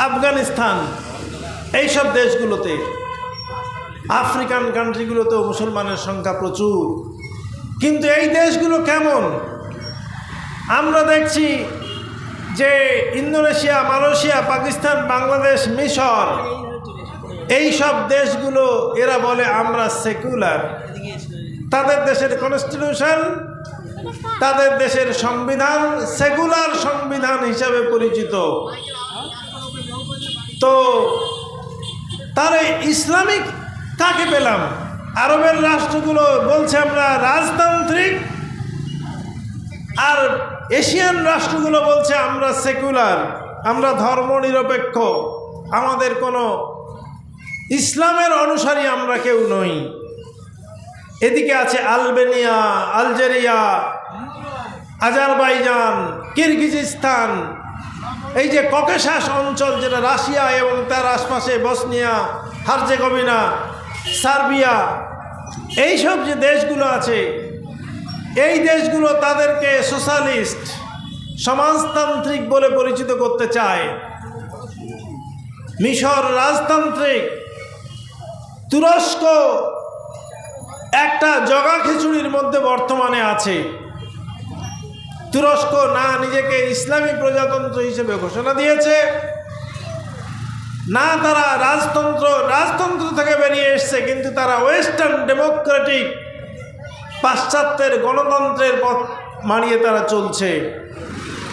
Afghanistan, এইসব দেশগুলোতে, আফ্রিকান কান্ট্রিগুলোতেও মুসলমানের সংখ্যা প্রচুর। কিন্তু এই দেশগুলো কেমন? আমরা দেখছি যে ইন্দোনেশিয়া, মালয়েশিয়া, পাকিস্তান, বাংলাদেশ, মিশর, এই সব দেশগুলো এরা বলে আমরা সেকুলার। তাদের দেশের কনস্টিটিউশন, তাদের দেশের সংবিধান সেকুলার সংবিধান হিসাবে পরিচিত। তো তাহলে ইসলামিক কাকে পেলাম? আরবের রাষ্ট্রগুলো বলছে আমরা রাজতান্ত্রিক, আর এশিয়ান রাষ্ট্রগুলো বলছে আমরা সেকুলার, আমরা ধর্মনিরপেক্ষ, আমাদের কোনো ইসলামের অনুসারী আমরা কেউ নই। এদিকে আছে আলবেনিয়া, আলজেরিয়া, আজারবাইজান, কিরগিজস্তান, এই যে ককেশাস অঞ্চল যেটা রাশিয়া এবং তার আশপাশে বসনিয়া, হার্জেগোভিনা, সার্বিয়া, এইসব যে দেশগুলো আছে, এই দেশগুলো তাদেরকে সোশ্যালিস্ট, সমাজতান্ত্রিক বলে পরিচিত করতে চায়। মিশর রাজতান্ত্রিক, তুরস্ক একটা জগা খিচুড়ির মধ্যে বর্তমানে আছে। তুরস্ক না নিজেকে ইসলামী প্রজাতন্ত্র হিসেবে ঘোষণা দিয়েছে, না তারা রাজতন্ত্র থেকে বেরিয়ে এসছে, কিন্তু তারা ওয়েস্টার্ন ডেমোক্রেটিক, পাশ্চাত্যের গণতন্ত্রের পথ মানিয়ে তারা চলছে।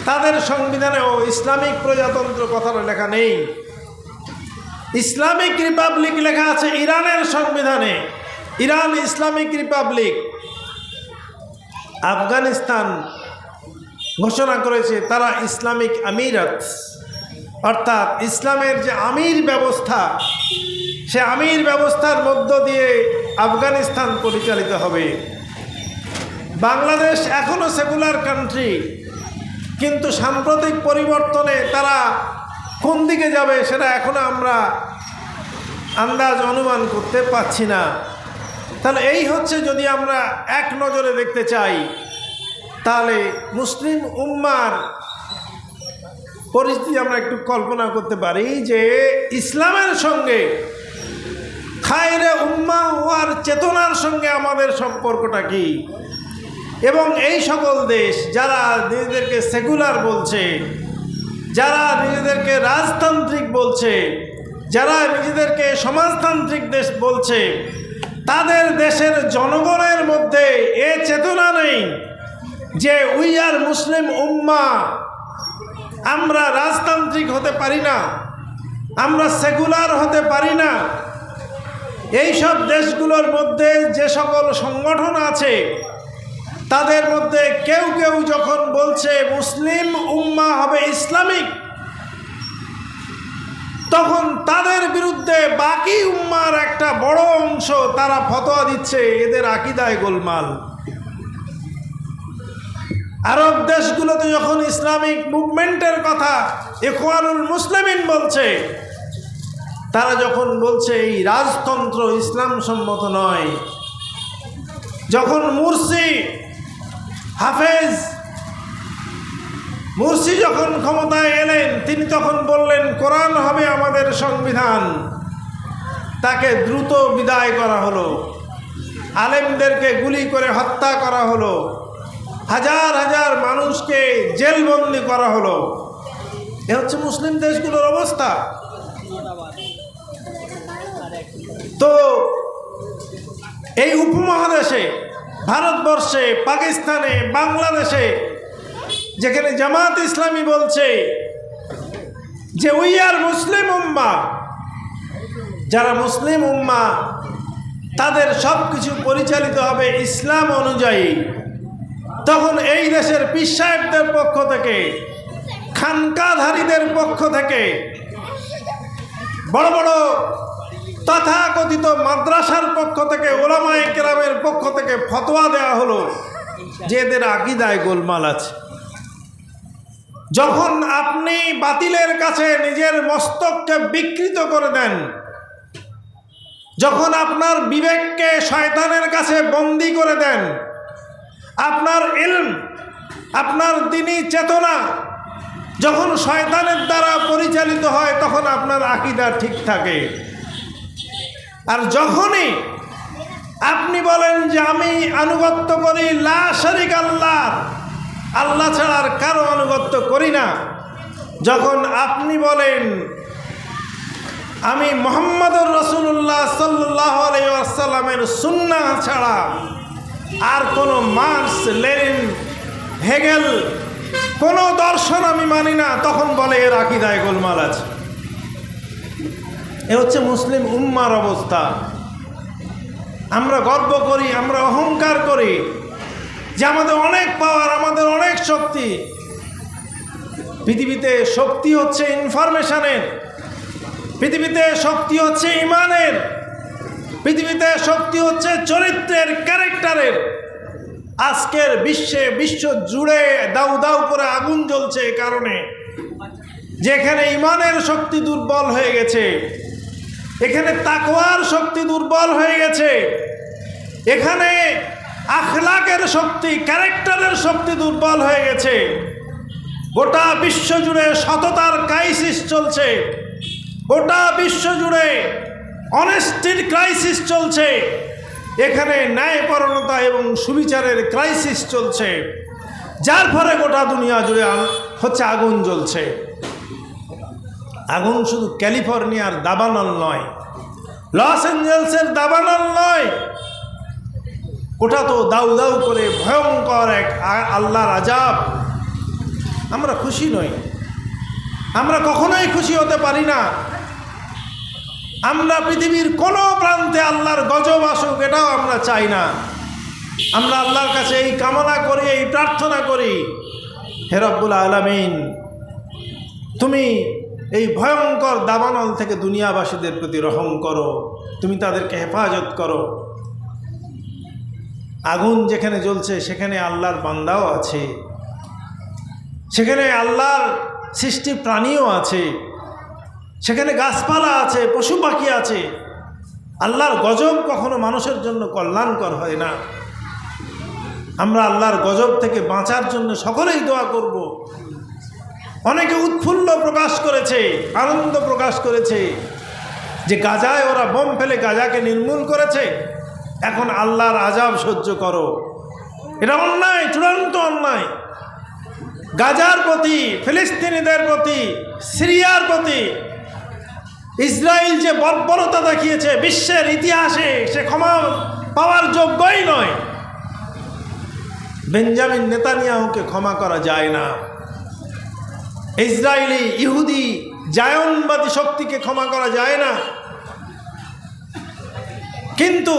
তাদের সংবিধানেও ইসলামিক প্রজাতন্ত্র কথাটা লেখা নেই। ইসলামিক রিপাবলিক লেখা আছে ইরানের সংবিধানে, ইরান ইসলামিক রিপাবলিক। আফগানিস্তান ঘোষণা করেছে তারা ইসলামিক আমিরাত, অর্থাৎ ইসলামের যে আমির ব্যবস্থা, সে আমির ব্যবস্থার মধ্য দিয়ে আফগানিস্তান পরিচালিত হবে। বাংলাদেশ এখনও সেকুলার কান্ট্রি, কিন্তু সাম্প্রতিক পরিবর্তনে তারা কোন দিকে যাবে সেটা এখনও আমরা আন্দাজ অনুমান করতে পারছি না। তাহলে এই হচ্ছে, যদি আমরা এক নজরে দেখতে চাই, তাহলে মুসলিম উম্মার পরিস্থিতি আমরা একটু কল্পনা করতে পারি যে ইসলামের সঙ্গে, খায়রে উম্মা হওয়ার চেতনার সঙ্গে আমাদের সম্পর্কটা কি। এবং এই সকল দেশ যারা নিজেদেরকে সেকুলার বলছে, যারা নিজেদেরকে রাজতান্ত্রিক বলছে, যারা নিজেদেরকে সমাজতান্ত্রিক দেশ বলছে, তাদের দেশের জনগণের মধ্যে এ চেতনা নেই যে উই আর মুসলিম উম্মা, আমরা রাজতান্ত্রিক হতে পারি না, আমরা সেকুলার হতে পারি না। এই সব দেশগুলোর মধ্যে যে সকল সংগঠন আছে তাদের মধ্যে কেউ কেউ যখন বলছে মুসলিম উম্মাহ হবে ইসলামিক, তখন তাদের বিরুদ্ধে বাকি উম্মার একটা বড় অংশ তারা ফতোয়া দিচ্ছে এদের আকীদায় গোলমাল। আরব দেশগুলোতে যখন ইসলামিক মুভমেন্টের কথা ইখওয়ানুল মুসলিমিন বলছে, তারা যখন বলছে এই রাজতন্ত্র ইসলাম সম্মত নয়, যখন মুরসি যখন ক্ষমতায় এলেন তিনি তখন বললেন কোরআন হবে আমাদের সংবিধান, তাকে দ্রুত বিদায় করা হলো, আলেমদেরকে গুলি করে হত্যা করা হলো, হাজার হাজার মানুষকে জেলবন্দি করা হলো। এ হচ্ছে মুসলিম দেশগুলোর অবস্থা। তো এই উপমহাদেশে ভারতবর্ষে, পাকিস্তানে, বাংলাদেশে যেখানে জামাত ইসলামী বলছে যে উই আর মুসলিম উম্মাহ, যারা মুসলিম উম্মাহ তাদের সব কিছু পরিচালিত হবে ইসলাম অনুযায়ী, তখন এই দেশের পীর সাহেবদের পক্ষ থেকে, খানকাধারীদের পক্ষ থেকে, বড় বড় তথাকথিত মাদ্রাসার পক্ষ থেকে, ওলামায়ে কেরামের পক্ষ থেকে ফতোয়া দেওয়া হলো যে এদের আকীদায় গোলমাল আছে। যখন আপনি বাতিলের কাছে নিজের মস্তককে বিকৃত করে দেন, যখন আপনার বিবেককে শয়তানের কাছে বন্দী করে দেন, আপনার ইলম, আপনার দ্বীনি চেতনা যখন শয়তানের দ্বারা পরিচালিত হয়, তখন আপনার আকীদা ঠিক থাকে। আর যখনই আপনি বলেন যে আমি আনুগত্য করি লা শারীকা আল্লাহ, আল্লাহ ছাড়া আর কারো আনুগত্য করি না, যখন আপনি বলেন আমি মুহাম্মদুর রাসূলুল্লাহ সাল্লাল্লাহু আলাইহি ওয়াসাল্লামের সুন্নাহ ছাড়া আর কোনো মার্কস, লেনিন, হেগেল কোনো দর্শন আমি মানি না, তখন বলে এর আকীদায় গোলমাল আছে। এ হচ্ছে মুসলিম উম্মার অবস্থা। আমরা গর্ব করি, আমরা অহংকার করি যে আমাদের অনেক পাওয়ার, আমাদের অনেক শক্তি। পৃথিবীতে শক্তি হচ্ছে ইনফরমেশনের, পৃথিবীতে শক্তি হচ্ছে ইমানের, পৃথিবীতে শক্তি হচ্ছে চরিত্রের, ক্যারেক্টারের। আজকের বিশ্ব জুড়ে দাউ দাউ করে আগুন জ্বলছে এই কারণে, যেখানে ইমানের শক্তি দুর্বল হয়ে গেছে, এখানে তাকওয়ার শক্তি দুর্বল হয়ে গেছে, এখানে আখলাকের শক্তি, ক্যারেক্টারের শক্তি দুর্বল হয়ে গেছে। গোটা বিশ্ব জুড়ে সততার ক্রাইসিস চলছে, গোটা বিশ্ব জুড়ে অনেস্টির ক্রাইসিস চলছে, এখানে ন্যায়পরায়ণতা এবং সুবিচারের ক্রাইসিস চলছে, যার ফলে গোটা দুনিয়া জুড়ে হচ্ছে আগুন জ্বলছে। আগুন শুধু ক্যালিফোর্নিয়ার দাবানল নয়, লস অ্যাঞ্জেলসের দাবানল নয়, ওটা তো দাউ দাউ করে ভয়ঙ্কর এক আল্লাহর আযাব। আমরা খুশি নই, আমরা কখনোই খুশি হতে পারি না। আমরা পৃথিবীর কোনো প্রান্তে আল্লাহর গজব আসুক, এটাও আমরা চাই না। আমরা আল্লাহর কাছে এই কামনা করি, এই প্রার্থনা করি, হে রব্বুল আলামিন, তুমি এই ভয়ঙ্কর দাবানল থেকে দুনিয়াবাসীদের প্রতি রহম করো, তুমি তাদেরকে হেফাজত করো। আগুন যেখানে জ্বলছে সেখানে আল্লাহর বান্দাও আছে, সেখানে আল্লাহর সৃষ্টি প্রাণীও আছে, সেখানে গাছপালা আছে, পশু পাখি আছে। আল্লাহর গজব কখনো মানুষের জন্য কল্যাণকর হয় না। আমরা আল্লাহর গজব থেকে বাঁচার জন্য সকলেই দোয়া করব। অনেকে উৎফুল্ল প্রকাশ করেছে, আনন্দ প্রকাশ করেছে যে গাজায় ওরা বোম ফেলে গাজাকে নির্মূল করেছে, এখন আল্লাহর আযাব সহ্য করো। এটা অন্যায়, চূড়ান্ত অন্যায়। গাজার প্রতি, ফিলিস্তিনিদের প্রতি, সিরিয়ার প্রতি ইসরায়েল যে বর্বরতা দেখিয়েছে বিশ্বের ইতিহাসে, সে ক্ষমা পাওয়ার যোগ্যই নয়। বেঞ্জামিন নেতানিয়াহুকে ক্ষমা করা যায় না, ইসরায়েলি ইহুদি জায়নবাদী শক্তিকে ক্ষমা করা যায় না। কিন্তু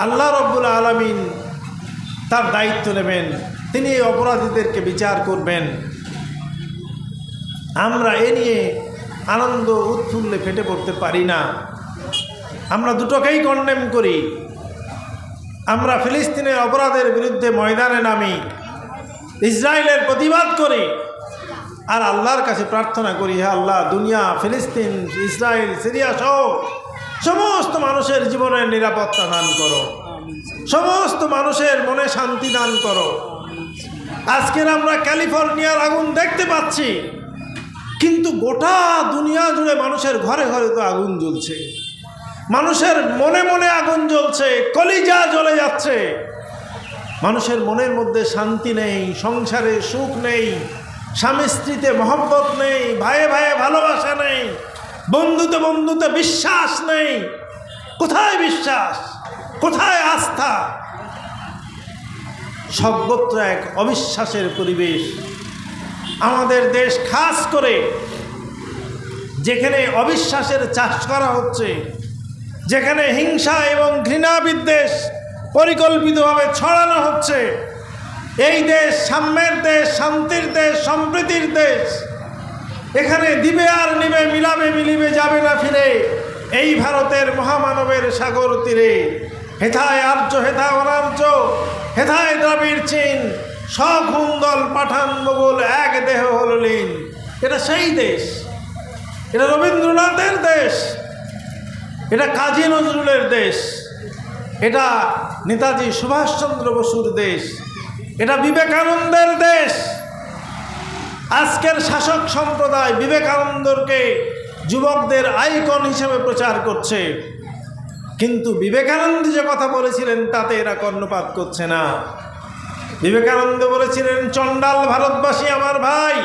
আল্লাহ রাব্বুল আলামিন তার দায়িত্ব নেবেন, তিনি এই অপরাধীদেরকে বিচার করবেন। আমরা এ নিয়ে আনন্দ উৎফুল্লে ফেটে পড়তে পারি না। আমরা দুটোকেই কন্ডেম করি। আমরা ফিলিস্তিনের অপরাধের বিরুদ্ধে ময়দানে নামি, ইসরায়েলের প্রতিবাদ করি, আর আল্লাহর কাছে প্রার্থনা করি, হে আল্লাহ, দুনিয়া, ফিলিস্তিন, ইসরায়েল, সিরিয়া সহ সমস্ত মানুষের জীবনের নিরাপত্তা দান করো, সমস্ত মানুষের মনে শান্তি দান করো। আজকের আমরা ক্যালিফোর্নিয়ার আগুন দেখতে পাচ্ছি, কিন্তু গোটা দুনিয়া জুড়ে মানুষের ঘরে ঘরে তো আগুন জ্বলছে, মানুষের মনে মনে আগুন জ্বলছে, কলিজা জ্বলে যাচ্ছে। মানুষের মনের মধ্যে শান্তি নেই, সংসারে সুখ নেই, স্বামী স্ত্রীতে মহব্বত নেই, ভাইয়ে ভাইয়ে ভালোবাসা নেই, বন্ধুতে বন্ধুতে বিশ্বাস নেই। কোথায় বিশ্বাস, কোথায় আস্থা? সর্বত্র এক অবিশ্বাসের পরিবেশ। আমাদের দেশ খাস করে যেখানে অবিশ্বাসের চাষ করা হচ্ছে, যেখানে হিংসা এবং ঘৃণা বিদ্বেষ পরিকল্পিতভাবে ছড়ানো হচ্ছে, এই দেশ সাম্যের দেশ, শান্তির দেশ, সম্প্রীতির দেশ। এখানে দিবে আর নিবে, মিলাবে মিলিবে, যাবে না ফিরে। এই ভারতের মহামানবের সাগর তীরে হেথায় আর্য, হেথায় অনার্য, হেথায় দ্রাবিড় চীন, সব হুন্দল পাঠান মোগল, এক দেহ হল লীন। এটা সেই দেশ, এটা রবীন্দ্রনাথের দেশ, এটা কাজী নজরুলের দেশ, এটা নেতাজি সুভাষচন্দ্র বসুর দেশ, এটা বিবেকানন্দের দেশ। আজকের শাসক সম্প্রদায় বিবেকানন্দকে যুবকদের আইকন হিসেবে প্রচার করছে, কিন্তু বিবেকানন্দ যে কথা বলেছিলেন তাতে এরা কর্ণপাত করছে না। বিবেকানন্দ বলেছিলেন, চণ্ডাল ভারতবাসী আমার ভাই,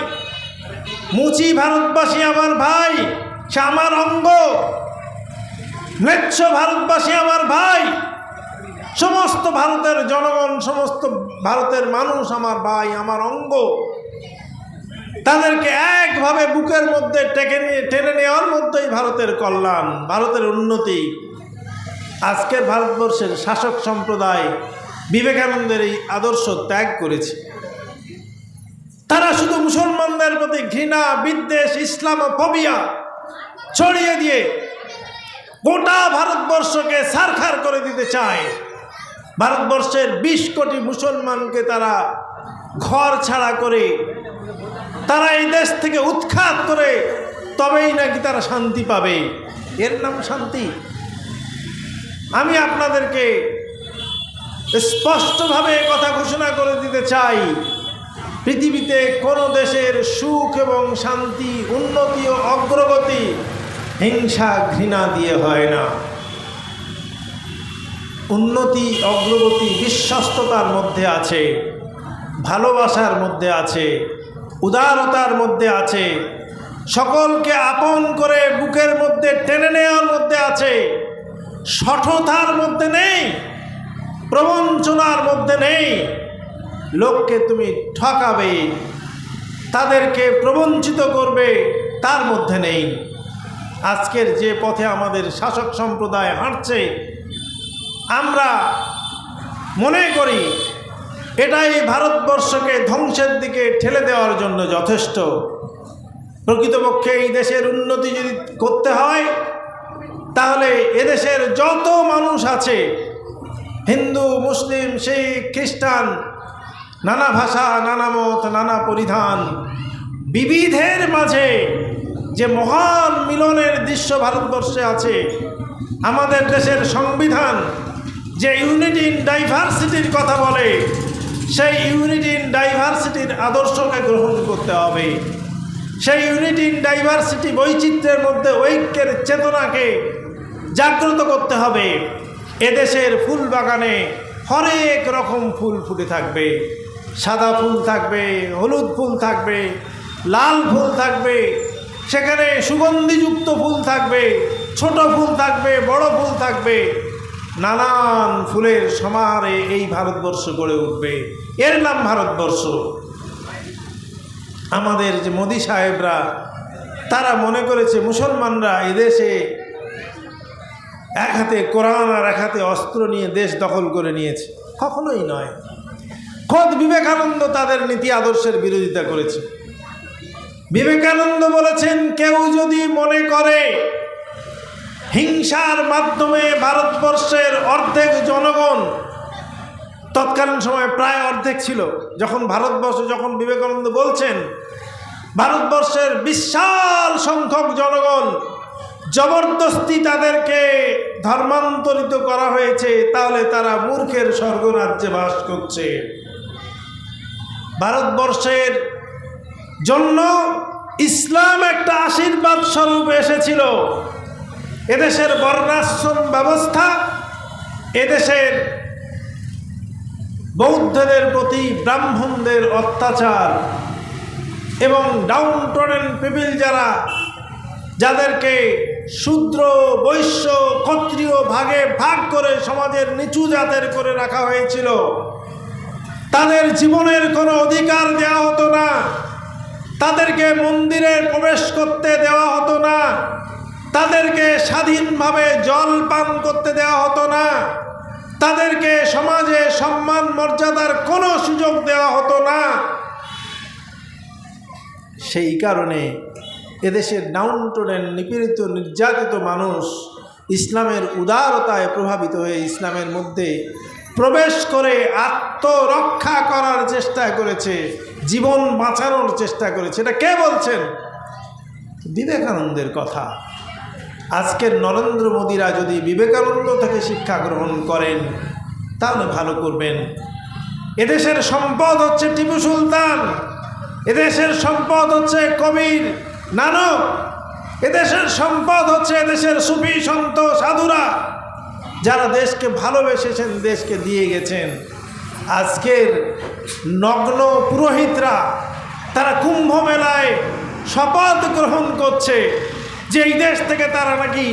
মুচি ভারতবাসী আমার ভাই, সে আমার অঙ্গ, ম্লেচ্ছ ভারতবাসী আমার ভাই, সমস্ত ভারতের জনগণ, সমস্ত ভারতের মানুষ আমার ভাই, আমার অঙ্গ। তাদেরকে একভাবে বুকের মধ্যে টেনে নেওয়ার মধ্যেই ভারতের কল্যাণ, ভারতের উন্নতি। আজকের ভারতবর্ষের শাসক সম্প্রদায় বিবেকানন্দের এই আদর্শ ত্যাগ করেছে। তারা শুধু মুসলমানদের প্রতি ঘৃণা, বিদ্বেষ, ইসলামোফোবিয়া ছড়িয়ে দিয়ে গোটা ভারতবর্ষকে ছারখার করে দিতে চায়। ভারতবর্ষের 20 কোটি মুসলমানকে তারা ঘর ছাড়া করে, তারা এই দেশ থেকে উৎখাত করে তবেই নাকি তারা শান্তি পাবে। এর নাম শান্তি? আমি আপনাদেরকে স্পষ্টভাবে কথা ঘোষণা করে দিতে চাই, পৃথিবীতে কোনো দেশের সুখ এবং শান্তি, উন্নতি ও অগ্রগতি হিংসা ঘৃণা দিয়ে হয় না। উন্নতি অগ্রগতি বিশ্বস্ততার মধ্যে আছে, ভালোবাসার মধ্যে আছে, উদারতার মধ্যে আছে, সকলকে আপন করে বুকের মধ্যে টেনে নেওয়ার মধ্যে আছে। সঠতার মধ্যে নেই, প্রবঞ্চনার মধ্যে নেই। লোককে তুমি ঠকাবে, তাদেরকে প্রবঞ্চিত করবে, তার মধ্যে নেই। আজকের যে পথে আমাদের শাসক সম্প্রদায় হাঁটছে, আমরা মনে করি এটাই ভারতবর্ষকে ধ্বংসের দিকে ঠেলে দেওয়ার জন্য যথেষ্ট। প্রকৃতপক্ষে এই দেশের উন্নতি যদি করতে হয়, তাহলে এদেশের যত মানুষ আছে, হিন্দু, মুসলিম, শিখ, খ্রিস্টান, নানা ভাষা, নানা মত, নানা পরিধান, বিবিধের মাঝে যে মহান মিলনের দৃশ্য ভারতবর্ষে আছে, আমাদের দেশের সংবিধান যে ইউনিটি ইন ডাইভার্সিটির কথা বলে, সেই ইউনিটি ইন ডাইভার্সিটির আদর্শকে গ্রহণ করতে হবে। সেই ইউনিটি ইন ডাইভার্সিটি, বৈচিত্র্যের মধ্যে ঐক্যের চেতনাকে জাগ্রত করতে হবে। এদেশের ফুল বাগানে হরেক রকম ফুল ফুটে থাকবে, সাদা ফুল থাকবে, হলুদ ফুল থাকবে, লাল ফুল থাকবে, সেখানে সুগন্ধিযুক্ত ফুল থাকবে, ছোট ফুল থাকবে, বড় ফুল থাকবে, নানান ফুলের সমাহারে এই ভারতবর্ষ গড়ে উঠবে। এর নাম ভারতবর্ষ। আমাদের যে মোদি সাহেবরা, তারা মনে করেছে মুসলমানরা এদেশে এক হাতে কোরআন আর এক হাতে অস্ত্র নিয়ে দেশ দখল করে নিয়েছে, কখনোই নয়। খোদ বিবেকানন্দ তাদের নীতি আদর্শের বিরোধিতা করেছে। বিবেকানন্দ বলেছেন, কেউ যদি মনে করে হিংসার মাধ্যমে ভারতবর্ষের অর্ধেক জনগণ, তৎকালীন সময়ে প্রায় অর্ধেক ছিল, যখন বিবেকানন্দ বলছেন ভারতবর্ষের বিশাল সংখ্যক জনগণ জবরদস্তি তাদেরকে ধর্মান্তরিত করা হয়েছে, তাহলে তারা মূর্খের স্বর্গরাজ্যে বাস করছে। ভারতবর্ষের জন্য ইসলাম একটা আশীর্বাদ স্বরূপ এসেছিল। এদেশের বর্ণাশ্রম ব্যবস্থা, এদেশের বৌদ্ধদের প্রতি ব্রাহ্মণদের অত্যাচার এবং ডাউন ট্রডেন পিপল যাদেরকে শূদ্র, বৈশ্য, ক্ষত্রিয় ভাগে ভাগ করে সমাজের নিচু জাতের করে রাখা হয়েছিল, তাদের জীবনের কোনো অধিকার দেওয়া হতো না, তাদেরকে মন্দিরে প্রবেশ করতে দেওয়া হতো না, তাদেরকে স্বাধীনভাবে জল পান করতে দেওয়া হতো না, তাদেরকে সমাজে সম্মান মর্যাদার কোনো সুযোগ দেওয়া হতো না। সেই কারণে এদেশের ডাউনটোডেন, নিপীড়িত, নির্যাতিত মানুষ ইসলামের উদারতায় প্রভাবিত হয়ে ইসলামের মধ্যে প্রবেশ করে আত্মরক্ষা করার চেষ্টা করেছে, জীবন বাঁচানোর চেষ্টা করেছে। এটা কে বলছেন? বিবেকানন্দের কথা। আজকের নরেন্দ্র মোদীরা যদি বিবেকানন্দ থেকে শিক্ষা গ্রহণ করেন তাহলে ভালো করবেন। এদেশের সম্পদ হচ্ছে টিপু সুলতান, এদেশের সম্পদ হচ্ছে কবির নানক, এদেশের সম্পদ হচ্ছে এদেশের সুফি সন্ত সাধুরা, যারা দেশকে ভালোবেসেছেন, দেশকে দিয়ে গেছেন। আজকের নগ্ন পুরোহিতরা তারা কুম্ভ মেলায় শপথ গ্রহণ করছে যে এই দেশ থেকে তারা নাকি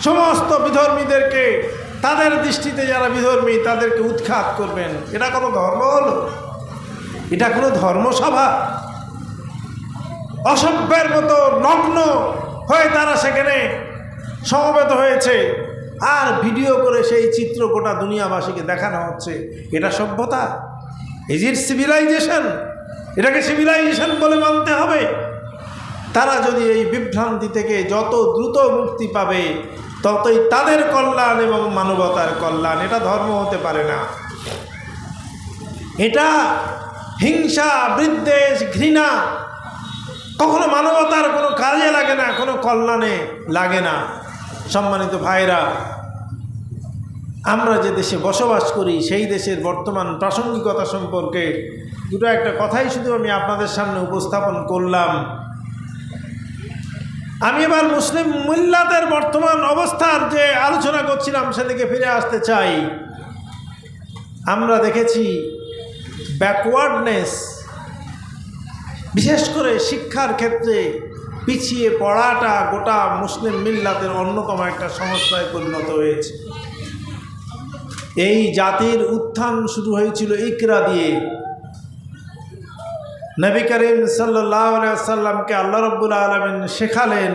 সমস্ত বিধর্মীদেরকে, তাদের দৃষ্টিতে যারা বিধর্মী তাদেরকে উৎখাত করবেন। এটা কোনো ধর্ম হলো? এটা কোনো ধর্মসভা? অসভ্যের মতো নগ্ন হয়ে তারা সেখানে সমবেত হয়েছে, আর ভিডিও করে সেই চিত্র গোটা দুনিয়াবাসীকে দেখানো হচ্ছে। এটা সভ্যতা? Is it civilization? এটাকে সিভিলাইজেশন বলে মানতে হবে? তারা যদি এই বিভ্রান্তি থেকে যত দ্রুত মুক্তি পাবে ততই তাদের কল্যাণ এবং মানবতার কল্যাণ। এটা ধর্ম হতে পারে না। এটা হিংসা, বিদ্বেষ, ঘৃণা কখনো মানবতার কোনো কাজে লাগে না, কোনো কল্যাণে লাগে না। সম্মানিত ভাইরা, আমরা যে দেশে বসবাস করি সেই দেশের বর্তমান প্রাসঙ্গিকতা সম্পর্কে দুটো একটা কথাই শুধু আমি আপনাদের সামনে উপস্থাপন করলাম। আমি এবার মুসলিম মিল্লাতের বর্তমান অবস্থার যে আলোচনা করছিলাম সেদিকে ফিরে আসতে চাই। আমরা দেখেছি ব্যাকওয়ার্ডনেস, বিশেষ করে শিক্ষার ক্ষেত্রে পিছিয়ে পড়াটা গোটা মুসলিম মিল্লাতের অন্যতম একটা সমস্যায় পরিণত হয়েছে। এই জাতির উত্থান শুরু হয়েছিল ইকরা দিয়ে। নবী করিম সাল্লাল্লাহু আলাইহি ওয়াসাল্লামকে আল্লাহ রাব্বুল আলামিন শেখালেন,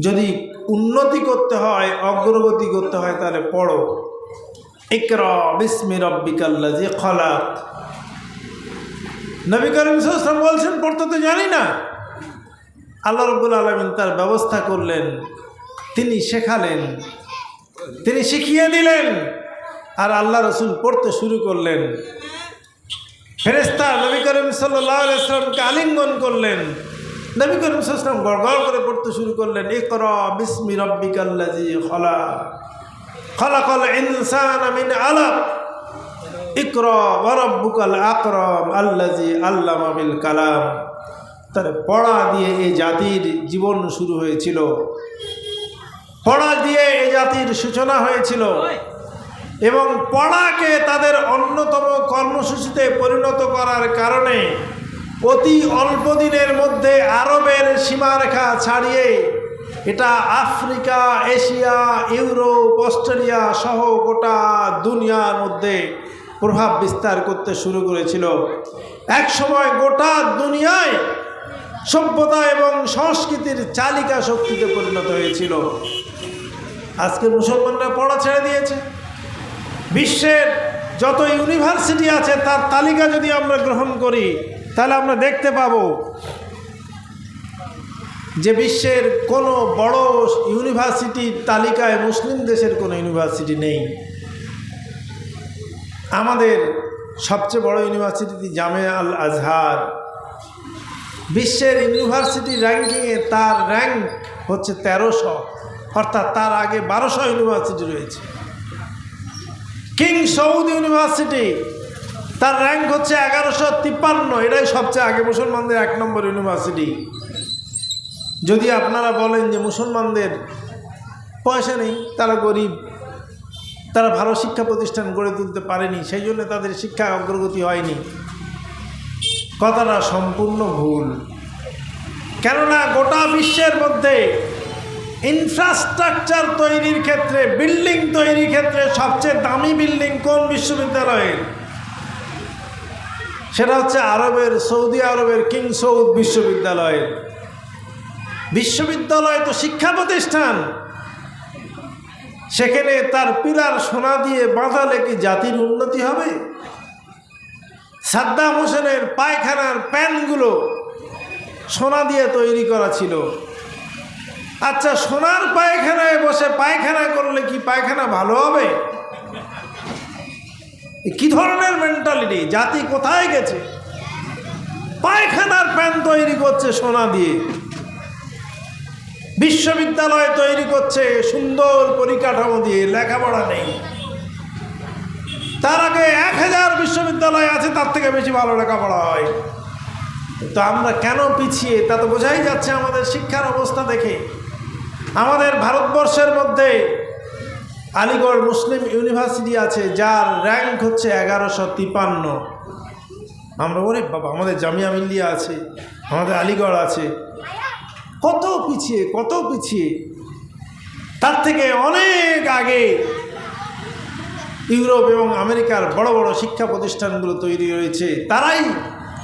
যদি উন্নতি করতে হয়, অগ্রগতি করতে হয় তাহলে পড়ো, ইকরা বিসমি রাব্বিকাল্লাযী খলাক। নবী করিম সাল্লাল্লাহু আলাইহি ওয়াসাল্লাম বলছেন পড়তে তো জানি না, আল্লাহ রাব্বুল আলামিন তার ব্যবস্থা করলেন, তিনি শেখালেন, তিনি শিখিয়ে দিলেন, আর আল্লাহ রসুল পড়তে শুরু করলেন। ফেরেশতা নবী করিম সাল্লাল্লাহু আলাইহি ওয়াসাল্লামকে আলিঙ্গন করলেন, নবী করিম সাল্লাল্লাহু আলাইহি ওয়াসাল্লাম গড়গড় করে পড়তে শুরু করলেন, ইকরা বিসমি রাব্বিকাল্লাযী খলাক, খলাকাল ইনসানা মিন আলাক, ইকরা ওয়া রাব্বুকাল আকরাম আল্লাযী আল্লামা বিল কালাম। তার পড়া দিয়ে এই জাতির জীবন শুরু হয়েছিল, পড়া দিয়ে এই জাতির সূচনা হয়েছিল, এবং পড়াকে তাদের অন্যতম কর্মসূচিতে পরিণত করার কারণে অতি অল্প দিনের মধ্যে আরবের সীমারেখা ছাড়িয়ে এটা আফ্রিকা, এশিয়া, ইউরোপ, অস্ট্রেলিয়া সহ গোটা দুনিয়ার মধ্যে প্রভাব বিস্তার করতে শুরু করেছিল। এক সময় গোটা দুনিয়ায় সভ্যতা এবং সংস্কৃতির চালিকা শক্তিতে পরিণত হয়েছিল। আজকে মুসলমানরা পড়া ছেড়ে দিয়েছে। বিশ্বের যত ইউনিভার্সিটি আছে তার তালিকা যদি আমরা গ্রহণ করি তাহলে আমরা দেখতে পাবো যে বিশ্বের কোনো বড় ইউনিভার্সিটির তালিকায় মুসলিম দেশের কোনো ইউনিভার্সিটি নেই। আমাদের সবচেয়ে বড় ইউনিভার্সিটি জামিয়া আল আজহার, বিশ্বের ইউনিভার্সিটি র্যাঙ্কিংয়ে তার র্যাঙ্ক হচ্ছে 1300, অর্থাৎ তার আগে 1200 ইউনিভার্সিটি রয়েছে। কিং সৌদ ইউনিভার্সিটি, তার র্যাঙ্ক হচ্ছে 1153, এটাই সবচেয়ে আগে মুসলমানদের 1 নম্বর ইউনিভার্সিটি। যদি আপনারা বলেন যে মুসলমানদের পয়সা নেই, তারা গরিব, তারা ভালো শিক্ষা প্রতিষ্ঠান গড়ে তুলতে পারেনি, সেই জন্য তাদের শিক্ষা অগ্রগতি হয়নি, কথাটা সম্পূর্ণ ভুল। কেননা গোটা বিশ্বের মধ্যে ইনফ্রাস্ট্রাকচার তৈরির ক্ষেত্রে, বিল্ডিং তৈরির ক্ষেত্রে সবচেয়ে দামি বিল্ডিং কোন বিশ্ববিদ্যালয়ের? সেটা হচ্ছে সৌদি আরবের কিং সৌদ বিশ্ববিদ্যালয়ের। বিশ্ববিদ্যালয় তো শিক্ষা প্রতিষ্ঠান, সেখানে তার পিলার সোনা দিয়ে বাঁধালে কি জাতির উন্নতি হবে? সাদ্দাম হোসেনের পায়খানার প্যানগুলো সোনা দিয়ে তৈরি করা ছিল। আচ্ছা, সোনার পায়খানায় বসে পায়খানা করলে কি পায়খানা ভালো হবে? কি ধরনের মেন্টালিটি? জাতি কোথায় গেছে? পায়খানার প্যান তৈরি করছে সোনা দিয়ে, বিশ্ববিদ্যালয় তৈরি করছে সুন্দর পরিকাঠামো দিয়ে, লেখাপড়া নেই। তার আগে 1000 বিশ্ববিদ্যালয় আছে, তার থেকে বেশি ভালো লেখাপড়া হয়। তো আমরা কেন পিছিয়ে, তা তো বোঝাই যাচ্ছে আমাদের শিক্ষার অবস্থা দেখে। আমাদের ভারতবর্ষের মধ্যে আলিগড় মুসলিম ইউনিভার্সিটি আছে, যার র্যাঙ্ক হচ্ছে 1153। আমরা ওরে বাবা, আমাদের জামিয়া মিল্লিয়া আছে, আমাদের আলিগড় আছে, কত পিছিয়ে, কত পিছিয়ে। তার থেকে অনেক আগে ইউরোপ এবং আমেরিকার বড় বড় শিক্ষা প্রতিষ্ঠানগুলো তৈরি হয়েছে। তারাই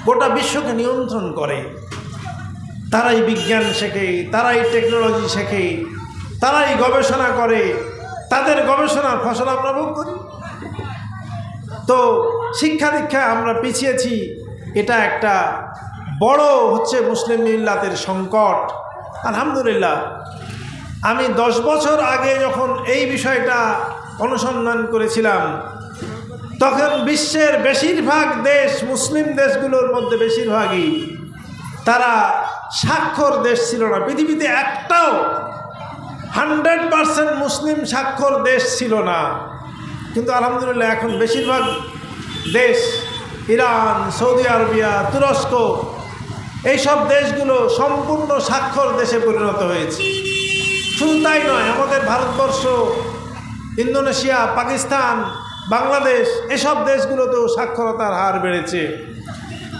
গোটা বিশ্বকে নিয়ন্ত্রণ করে, তারাই বিজ্ঞান শেখে, তারাই টেকনোলজি শেখে, তারাই গবেষণা করে, তাদের গবেষণার ফসল আমরা ভোগ করি। তো শিক্ষা দীক্ষায় আমরা পিছিয়েছি, এটা একটা বড় হচ্ছে মুসলিম মিল্লাতের সংকট। আলহামদুলিল্লাহ, আমি 10 বছর আগে যখন এই বিষয়টা অনুসন্ধান করেছিলাম, তখন বিশ্বের বেশিরভাগ দেশ, মুসলিম দেশগুলোর মধ্যে বেশিরভাগই তারা স্বাক্ষর দেশ ছিল না। পৃথিবীতে একটাও 100% মুসলিম স্বাক্ষর দেশ ছিল না। কিন্তু আলহামদুলিল্লাহ এখন বেশিরভাগ দেশ, ইরান, সৌদি আরবিয়া, তুরস্ক, এইসব দেশগুলো সম্পূর্ণ স্বাক্ষর দেশে পরিণত হয়েছে। শুধু তাই নয়, আমাদের ভারতবর্ষ, ইন্দোনেশিয়া, পাকিস্তান, বাংলাদেশ, এসব দেশগুলোতেও সাক্ষরতার হার বেড়েছে।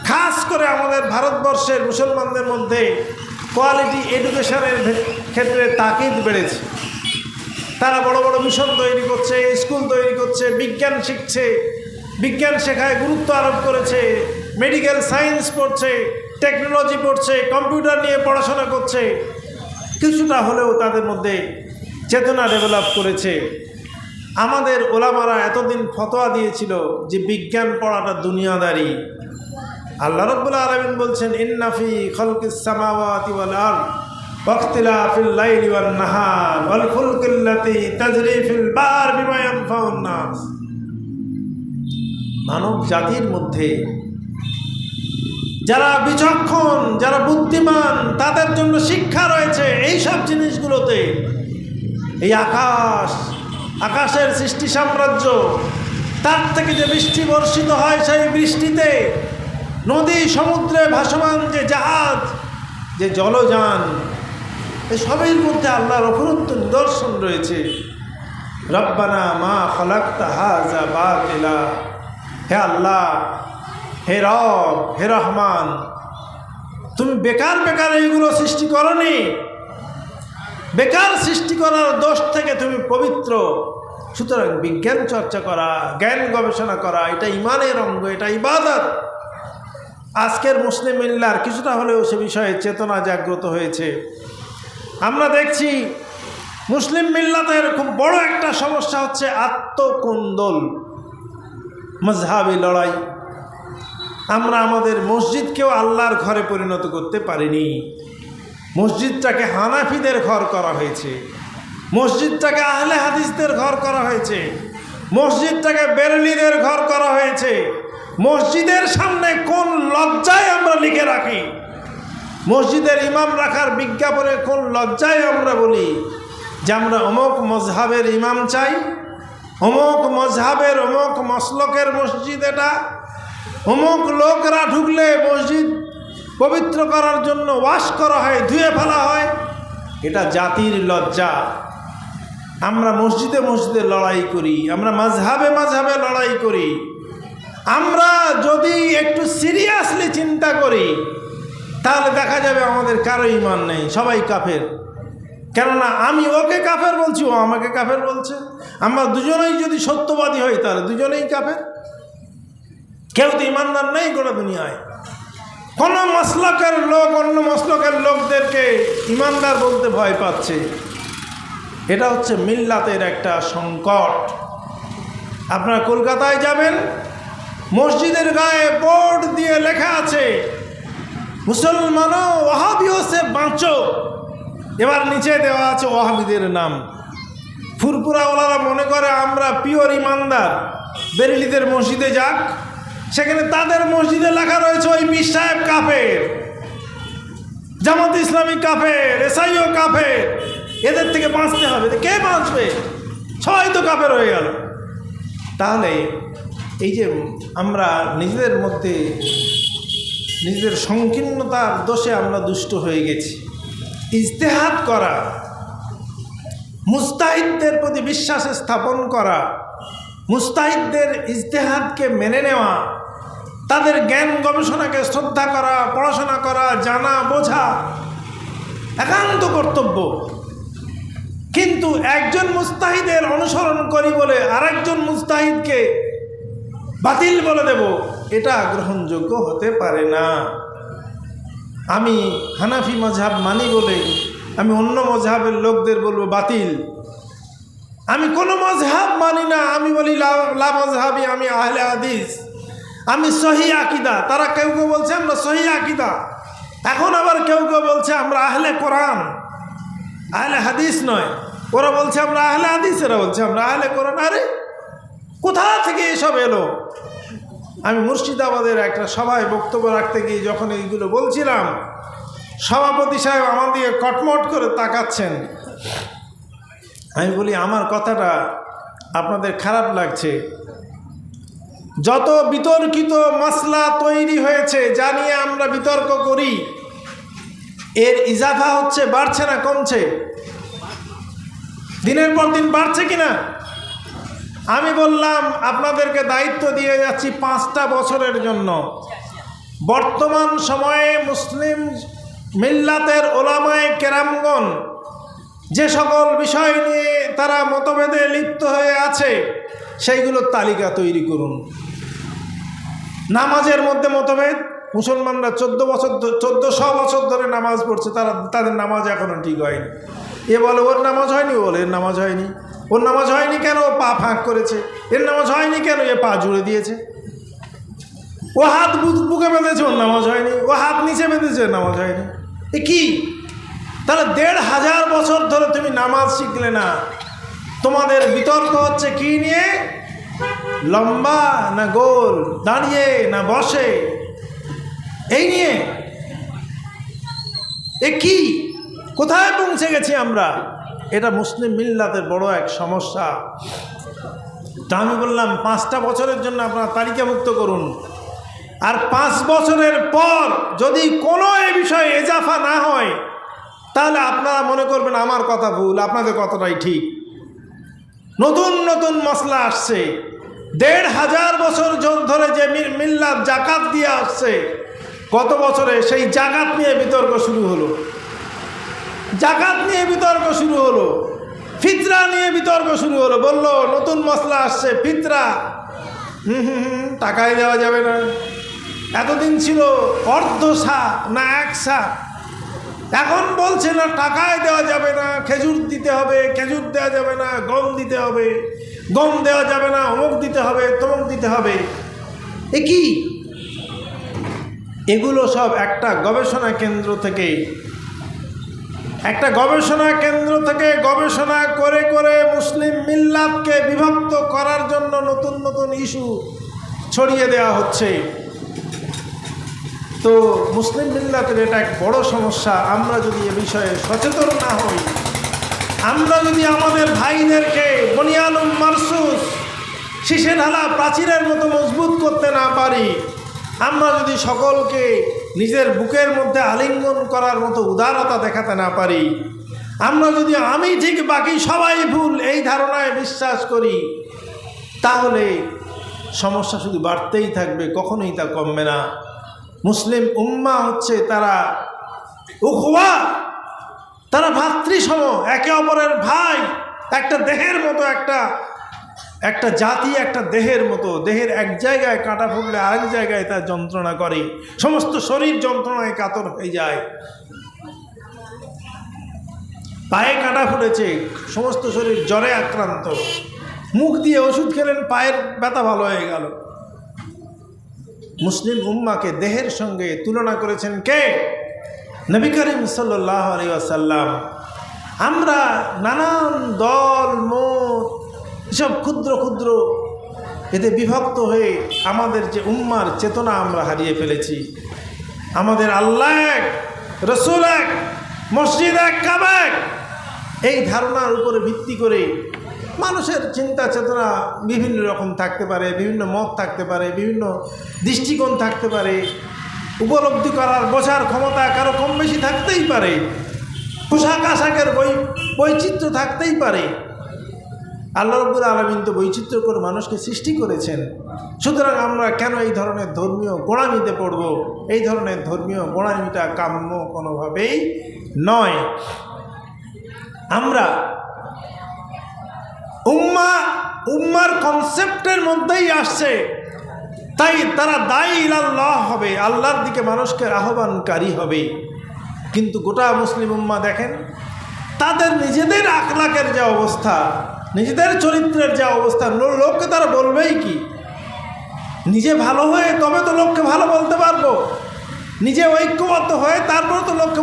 খাস করে আমাদের ভারতবর্ষের মুসলমানদের মধ্যে কোয়ালিটি এডুকেশনের ক্ষেত্রে তাকিদ বেড়েছে। তারা বড় বড় মিশন তৈরি করছে, স্কুল তৈরি করছে, বিজ্ঞান শিখছে, বিজ্ঞান শেখায় গুরুত্ব আরোপ করেছে, মেডিকেল সায়েন্স পড়ছে, টেকনোলজি পড়ছে, কম্পিউটার নিয়ে পড়াশোনা করছে। কিছুটা হলেও তাদের মধ্যে চেতনা ডেভেলপ করেছে। আমাদের ওলামারা এতদিন ফতোয়া দিয়েছিল যে বিজ্ঞান পড়াটা দুনিয়াদারি। আল্লাহ রাব্বুল আলামিন বলছেন, ইন্না ফি খালকিস সামাওয়াতি ওয়াল আরদ ওয়াখতিলাফিল লাইলি ওয়ান নাহার ওয়াল ফুলকিল্লাতী তাজরি ফিল বাহর বিমা ইয়ানফাউন নাস। মানব জাতির মধ্যে যারা বিচক্ষণ, যারা বুদ্ধিমান, তাদের জন্য শিক্ষা রয়েছে এই সব জিনিসগুলোতে। এই আকাশের সৃষ্টি সাম্রাজ্য, তার থেকে যে বৃষ্টি বর্ষিত হয়, সেই বৃষ্টিতে নদী, সমুদ্রে ভাসমান যে জাহাজ, যে জলযান, এসবের মধ্যে আল্লাহর অফুরন্ত নিদর্শন রয়েছে। রব্বানা মা খালাকতা হাযা বাতিলা। হে আল্লাহ, হে রব, হে রহমান, তুমি বেকার বেকার এইগুলো সৃষ্টি করনি। বেকার সৃষ্টি করার দোষ থেকে তুমি পবিত্র। সুতরাং বিজ্ঞান চর্চা করা, জ্ঞান গবেষণা করা, এটা ইমানের অঙ্গ, এটা ইবাদত। আজকের মুসলিম মিল্লার কিছুটা হলেও সে বিষয়ে চেতনা জাগ্রত হয়েছে। আমরা দেখছি মুসলিম মিল্লাতের খুব বড় একটা সমস্যা হচ্ছে আত্মকুন্দল, মজহাবি লড়াই। আমরা আমাদের মসজিদকেও আল্লাহর ঘরে পরিণত করতে পারিনি। মসজিদটাকে হানাফিদের ঘর করা হয়েছে, মসজিদটাকে আহলে হাদিসদের ঘর করা হয়েছে, মসজিদটাকে বেরেলিদের ঘর করা হয়েছে। মসজিদের সামনে কোন লজ্জায় আমরা লিখে রাখি, মসজিদের ইমাম রাখার বিজ্ঞাপনে কোন লজ্জায় আমরা বলি যে আমরা অমুক মজহাবের ইমাম চাই, অমুক মজহাবের অমুক মসলকের মসজিদ, এটা অমুক লোকরা ঢুকলে মসজিদ পবিত্র করার জন্য ওয়াশ করা হয়, ধুয়ে ফেলা হয়। এটা জাতির লজ্জা। আমরা মসজিদে মসজিদে লড়াই করি, আমরা মাযহাবে মাযহাবে লড়াই করি। আমরা যদি একটু সিরিয়াসলি চিন্তা করি তাহলে দেখা যাবে আমাদের কারো ঈমান নেই, সবাই কাফের। কেননা আমি ওকে কাফের বলছি, ও আমাকে কাফের বলছে। আমরা দুজনেই যদি সত্যবাদী হই তাহলে দুজনেই কাফের। কেউ তো ঈমানদার নেই গোটা দুনিয়ায়। কোন মসলকের লোক অন্য মসলকের লোকদেরকে ঈমানদার বলতে ভয় পাচ্ছে। এটা হচ্ছে মিল্লাতের একটা সংকট। আপনারা কলকাতায় যাবেন, মসজিদের গায়ে বোর্ড দিয়ে লেখা আছে মুসলমানও ওয়াহাবিও সে বাঁচো। এবার নিচে দেওয়া আছে ওয়াহাবিদের নাম। ফুরফুরাওয়ালারা মনে করে আমরা পিওর ইমানদার, বেরেলিদের মসজিদে যাক, সেখানে তাদের মসজিদে লেখা রয়েছে ওই পীর সাহেব কাফের, জামাত ইসলামী কাফের, এসআইও কাফের, এদের থেকে বাঁচতে হবে। কে বাঁচবে? সবাই তো কাফের হয়ে গেল। তাহলে এই যে আমরা নিজেদের মধ্যে নিজেদের সংকীর্ণতার দোষে আমরা দুষ্ট হয়ে গেছি। ইজতেহাদ করা, মুস্তাহিদদের প্রতি বিশ্বাস স্থাপন করা, মুস্তাহিদদের ইজতেহাদকে মেনে নেওয়া, তাদের জ্ঞান গবেষণাকে শ্রদ্ধা করা, পড়াশোনা করা, জানা বোঝা একান্ত কর্তব্য। কিন্তু একজন মুস্তাহিদের অনুসরণ করি বলে আরেকজন মুস্তাহিদকে বাতিল বলে দেব, এটা গ্রহণযোগ্য হতে পারে না। আমি হানাফি মজহাব মানি বলে আমি অন্য মজহাবের লোকদের বলবো বাতিল। আমি কোনো মজহাব মানি না, আমি বলি লা মজহাবি, আমি আহলে হাদিস, আমি সহি আকিদা। তারা কেউ কেউ বলছে আমরা সহি আকিদা, এখন আবার কেউ কেউ বলছে আমরা আহলে কোরআন, আহলে হাদিস নয়। ওরা বলছে আমরা আহলে হাদিস, এরা বলছে আমরা আহলে কোরআন। আরে কোথা থেকে এসব এলো? আমি মুর্শিদাবাদের একটা সভায় বক্তব্য রাখতে গিয়ে যখন এইগুলো বলছিলাম, সভাপতি সাহেব আমার দিকে কটমট করে তাকাচ্ছেন। আমি বলি আমার কথাটা আপনাদের খারাপ লাগছে। যত বিতর্কিত মাসলা তৈরি হয়েছে, যা নিয়ে আমরা বিতর্ক করি, এর ইজাফা হচ্ছে, বাড়ছে না কমছে? দিনের পর দিন বাড়ছে কিনা? আমি বললাম আপনাদেরকে দায়িত্ব দিয়ে যাচ্ছি 5টা বছরের জন্য। বর্তমান সময়ে মুসলিম মিল্লাতের ওলামায়ে কেরামগণ যে সকল বিষয় নিয়ে তারা মতভেদে লিপ্ত হয়ে আছে সেইগুলোর তালিকা তৈরি করুন। নামাজের মধ্যে মতভেদ, মুসলমানরা 1400 বছর ধরে নামাজ পড়ছে, তাদের নামাজ এখনও ঠিক হয়নি। এ বলে ওর নামাজ হয়নি, ও বলে এর নামাজ হয়নি। ওর নামাজ হয়নি কেন? ও পা ফাঁক করেছে। এর নামাজ হয়নি কেন? এ পা জুড়ে দিয়েছে। ও হাত বুকে বেঁধেছে, ওর নামাজ হয়নি। ও হাত নিচে বেঁধেছে, ওর নামাজ হয়নি। এ কি? তাহলে 1500 বছর ধরে তুমি নামাজ শিখলে না। তোমাদের বিতর্ক হচ্ছে কি নিয়ে? লম্বা না গোল, দাঁড়িয়ে না বসে, এই নিয়ে। এ কি? কোথায় পৌঁছে গেছি আমরা? এটা মুসলিম মিল্লাতের বড় এক সমস্যা। তা আমি বললাম 5টা বছরের জন্য আপনারা তালিকাভুক্ত করুন, আর 5 বছরের পর যদি কোনো এ বিষয়ে এজাফা না হয় তাহলে আপনারা মনে করবেন আমার কথা ভুল, আপনাদের কথাটাই ঠিক। নতুন নতুন মসলা আসছে। 1500 বছর ধরে যে মিল্লাত জাকাত দিয়ে আসছে, গত বছরে সেই জাকাত নিয়ে বিতর্ক শুরু হলো। জাকাত নিয়ে বিতর্ক শুরু হলো, ফিতরা নিয়ে বিতর্ক শুরু হলো। বললো নতুন মসলা আসছে ফিতরা, টাকায় দেওয়া যাবে না। এতদিন ছিল অর্ধ সা না 1 সা, এখন বলছে না টাকায় দেওয়া যাবে না, খেজুর দিতে হবে, খেজুর দেওয়া যাবে না, গম দিতে হবে, গম দেওয়া যাবে না, অমুক দিতে হবে, তমুক দিতে হবে। এ কি? এগুলো সব একটা গবেষণা কেন্দ্র থেকে গবেষণা করে করে মুসলিম মিল্লাতকে বিভক্ত করার জন্য নতুন নতুন ইস্যু ছড়িয়ে দেওয়া হচ্ছে। তো মুসলিম মিল্লাতের এটা এক বড় সমস্যা। আমরা যদি এ বিষয়ে সচেতন না হই, আমরা যদি আমাদের ভাইদেরকে বনিয়ানুম মারসুস শীষে ঢালা প্রাচীরের মতো মজবুত করতে না পারি, আমরা যদি সকলকে নিজের বুকের মধ্যে আলিঙ্গন করার মতো উদারতা দেখাতে না পারি, আমরা যদি আমি ঠিক বাকি সবাই ভুল এই ধারণায় বিশ্বাস করি, তাহলে সমস্যা শুধু বাড়তেই থাকবে, কখনোই তা কমবে না। মুসলিম উম্মাহ হচ্ছে তারা উখওয়া, তারা ভাতৃসম, একে অপরের ভাই, একটা দেহের মতো, একটা জাতি একটা দেহের মতো। দেহের এক জায়গায় কাঁটা ফুটলে আরেক জায়গায় তার যন্ত্রণা করে, সমস্ত শরীর যন্ত্রণায় কাতর হয়ে যায়। পায়ে কাঁটা ফুটেছে, সমস্ত শরীর জ্বরে আক্রান্ত, মুখ দিয়ে ওষুধ খেলেন, পায়ের ব্যথা ভালো হয়ে গেল। মুসলিম উম্মাকে দেহের সঙ্গে তুলনা করেছেন কে? নবী করিম সাল্লাল্লাহু আলাইহি ওয়াসাল্লাম। আমরা নানান দল মত এসব ক্ষুদ্র ক্ষুদ্র এতে বিভক্ত হয়ে আমাদের যে উম্মার চেতনা আমরা হারিয়ে ফেলেছি। আমাদের আল্লাহ এক, রসুল এক, মসজিদ এক, কাবা এক, এই ধারণার উপরে ভিত্তি করে মানুষের চিন্তা চেতনা বিভিন্ন রকম থাকতে পারে, বিভিন্ন মত থাকতে পারে, বিভিন্ন দৃষ্টিকোণ থাকতে পারে, উপলব্ধি করার বোঝার ক্ষমতা কারো কম বেশি থাকতেই পারে, পোশাক আশাকের বৈচিত্র্য থাকতেই পারে। আল্লাহ রাব্বুল আলামিন তো বৈচিত্র্য করে মানুষকে সৃষ্টি করেছেন। সুতরাং আমরা কেন এই ধরনের ধর্মীয় গোঁড়ামিতে পড়ব? এই ধরনের ধর্মীয় গোঁড়ামিটা কাম্য কোনোভাবেই নয়। আমরা উম্মার কনসেপ্টের মধ্যেই আসছে, তাই তারা দায়ী ইলাল্লাহ হবে, আল্লাহর দিকে মানুষকে আহ্বানকারী হবে। কিন্তু গোটা মুসলিম উম্মা দেখেন, তাদের নিজেদের আখলাকের যে অবস্থা, নিজেদের চরিত্রের যে অবস্থা, লোককে তারা বলবেই কি? নিজে ভালো হয়ে তবে তো লোককে ভালো বলতে পারবো, নিজে ঐক্যবদ্ধ হয়ে তারপরে তো লোককে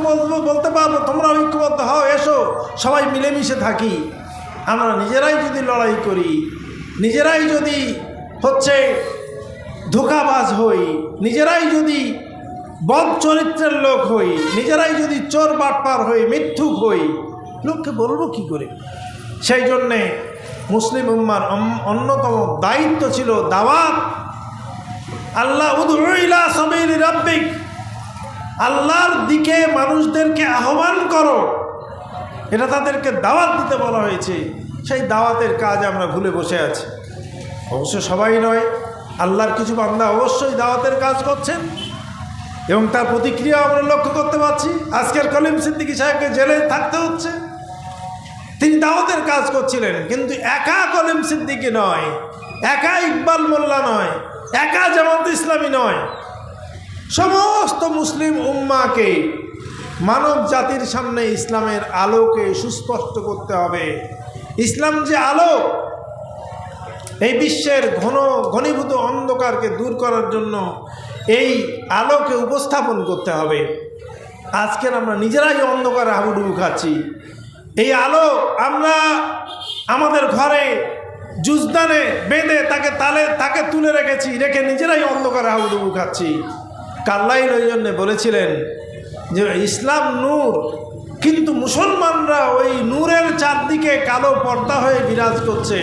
বলতে পারবো তোমরা ঐক্যবদ্ধ হও, এসো সবাই মিলেমিশে থাকি। আমরা নিজেরাই যদি লড়াই করি, নিজেরাই যদি ধোঁকাবাজ হই, নিজেরাই যদি বদ চরিত্রের লোক হই, নিজেরাই যদি চোর বাটপার হই, মিথ্যুক হই, লোককে বলবো কি করে? সেই জন্যে মুসলিম উম্মার অন্যতম দায়িত্ব ছিল দাওয়াত। আল্লাহ উদউ ইলা সাবিলি রাব্বিক, আল্লাহর দিকে মানুষদেরকে আহ্বান করো, এটা তাদেরকে দাওয়াত দিতে বলা হয়েছে। সেই দাওয়াতের কাজ আমরা ভুলে বসে আছি। অবশ্য সবাই নয়, আল্লাহর কিছু বান্দা অবশ্যই দাওয়াতের কাজ করছেন এবং তার প্রতিক্রিয়া আমরা লক্ষ্য করতে পারছি। আজকের কলিম সিদ্দিকী সাহেবকে জেলে থাকতে হচ্ছে, তিনি দাওয়াতের কাজ করছিলেন। কিন্তু একা কলিম সিদ্দিকী নয়, একা ইকবাল মোল্লা নয়, একা জামাত ইসলামী নয়, সমস্ত মুসলিম উম্মাকে মানব জাতির সামনে ইসলামের আলোকে সুস্পষ্ট করতে হবে। ইসলাম যে আলো, এই বিশ্বের ঘনীভূত অন্ধকারকে দূর করার জন্য এই আলোকে উপস্থাপন করতে হবে। আজকের আমরা নিজেরাই অন্ধকারে হাবুডুবু খাচ্ছি। এই আলো আমরা আমাদের ঘরে জুজদানে বেঁধে তাকে তুলে রেখে নিজেরাই অন্ধকারে হাবুডুবু খাচ্ছি। কাল্লাইল ওই জন্যে বলেছিলেন যে ইসলাম নূর, কিন্তু মুসলমানরা ওই নূরের চারদিকে কালো পর্দা হয়ে বিরাজ করছে,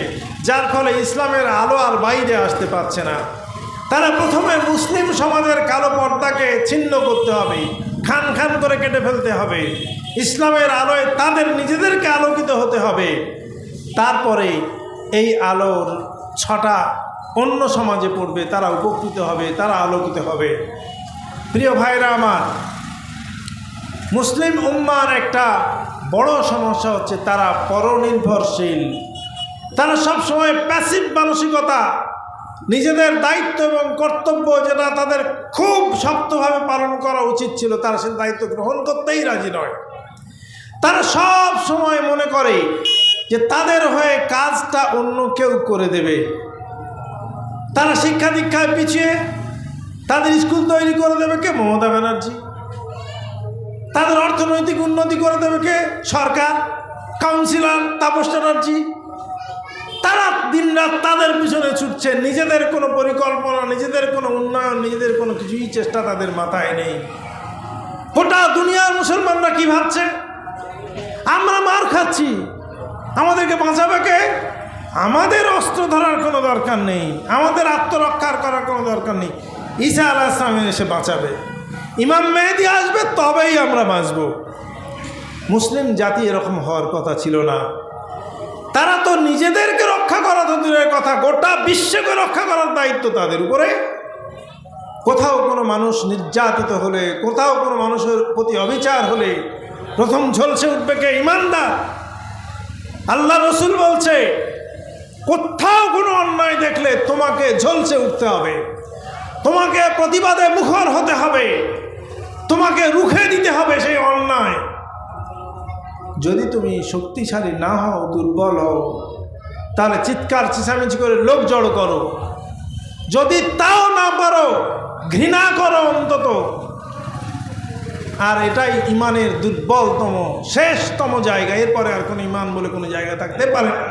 যার ফলে ইসলামের আলো আর বাইরে আসতে পারছে না। তারা প্রথমে মুসলিম সমাজের কালো পর্দাকে ছিন্ন করতে হবে, খান খান করে কেটে ফেলতে হবে, ইসলামের আলোয় তাদের নিজেদেরকে আলোকিত হতে হবে। তারপরে এই আলোর ছটা অন্য সমাজে পড়বে, তারা উপকৃত হবে, তারা আলোকিত হবে। প্রিয় ভাইরা আমার, মুসলিম উম্মার একটা বড় সমস্যা হচ্ছে তারা পরনির্ভরশীল। তারা সবসময় প্যাসিভ মানসিকতা, নিজেদের দায়িত্ব এবং কর্তব্য যেটা তাদের খুব শক্তভাবে পালন করা উচিত ছিল, তারা সে দায়িত্ব গ্রহণ করতেই রাজি নয়। তারা সব সময় মনে করে যে তাদের হয়ে কাজটা অন্য কেউ করে দেবে। তারা শিক্ষা দীক্ষায় পিছিয়ে, তাদের স্কুল তৈরি করে দেবে কে? মমতা ব্যানার্জি। তাদের অর্থনৈতিক উন্নতি করে দেবে কে? সরকার, কাউন্সিলর তাপস চ্যাটার্জি। তারা দিনরাত তাদের পিছনে ছুটছে, নিজেদের কোনো পরিকল্পনা, নিজেদের কোনো উন্নয়ন, নিজেদের কোনো কিছুই চেষ্টা তাদের মাথায় নেই। গোটা দুনিয়ার মুসলমানরা কি ভাবছে? আমরা মার খাচ্ছি, আমাদেরকে বাঁচাবে কে? আমাদের অস্ত্র ধরার কোনো দরকার নেই, আমাদের আত্মরক্ষার করার কোনো দরকার নেই। ঈসা আলাইহিস সালাম এসে বাঁচাবে, ইমাম মেহেদী আসবে, তবেই আমরা বাঁচব। মুসলিম জাতি এরকম হওয়ার কথা ছিল না। তারা তো নিজেদেরকে রক্ষা করা তো দূরের কথা, গোটা বিশ্বকে রক্ষা করার দায়িত্ব তাদের উপরে। কোথাও কোনো মানুষ নির্যাতিত হলে, কোথাও কোনো মানুষের প্রতি অবিচার হলে প্রথম ঝলসে উঠবে কে? ইমানদার। আল্লাহ রসুল বলছে, কোথাও কোনো অন্যায় দেখলে তোমাকে ঝলসে উঠতে হবে, তোমাকে প্রতিবাদে মুখর হতে হবে, তোমাকে রুখে দিতে হবে সেই অন্যায়। যদি তুমি শক্তিশালী না হও, দুর্বল হও, তাহলে চিৎকার চেঁচামেচি করে লোক জড়ো করো। যদি তাও না পারো, ঘৃণা করো অন্তত। আর এটাই ইমানের দুর্বলতম শেষতম জায়গা। এরপরে আর কোনো ইমান বলে কোনো জায়গা থাকতে পারে না।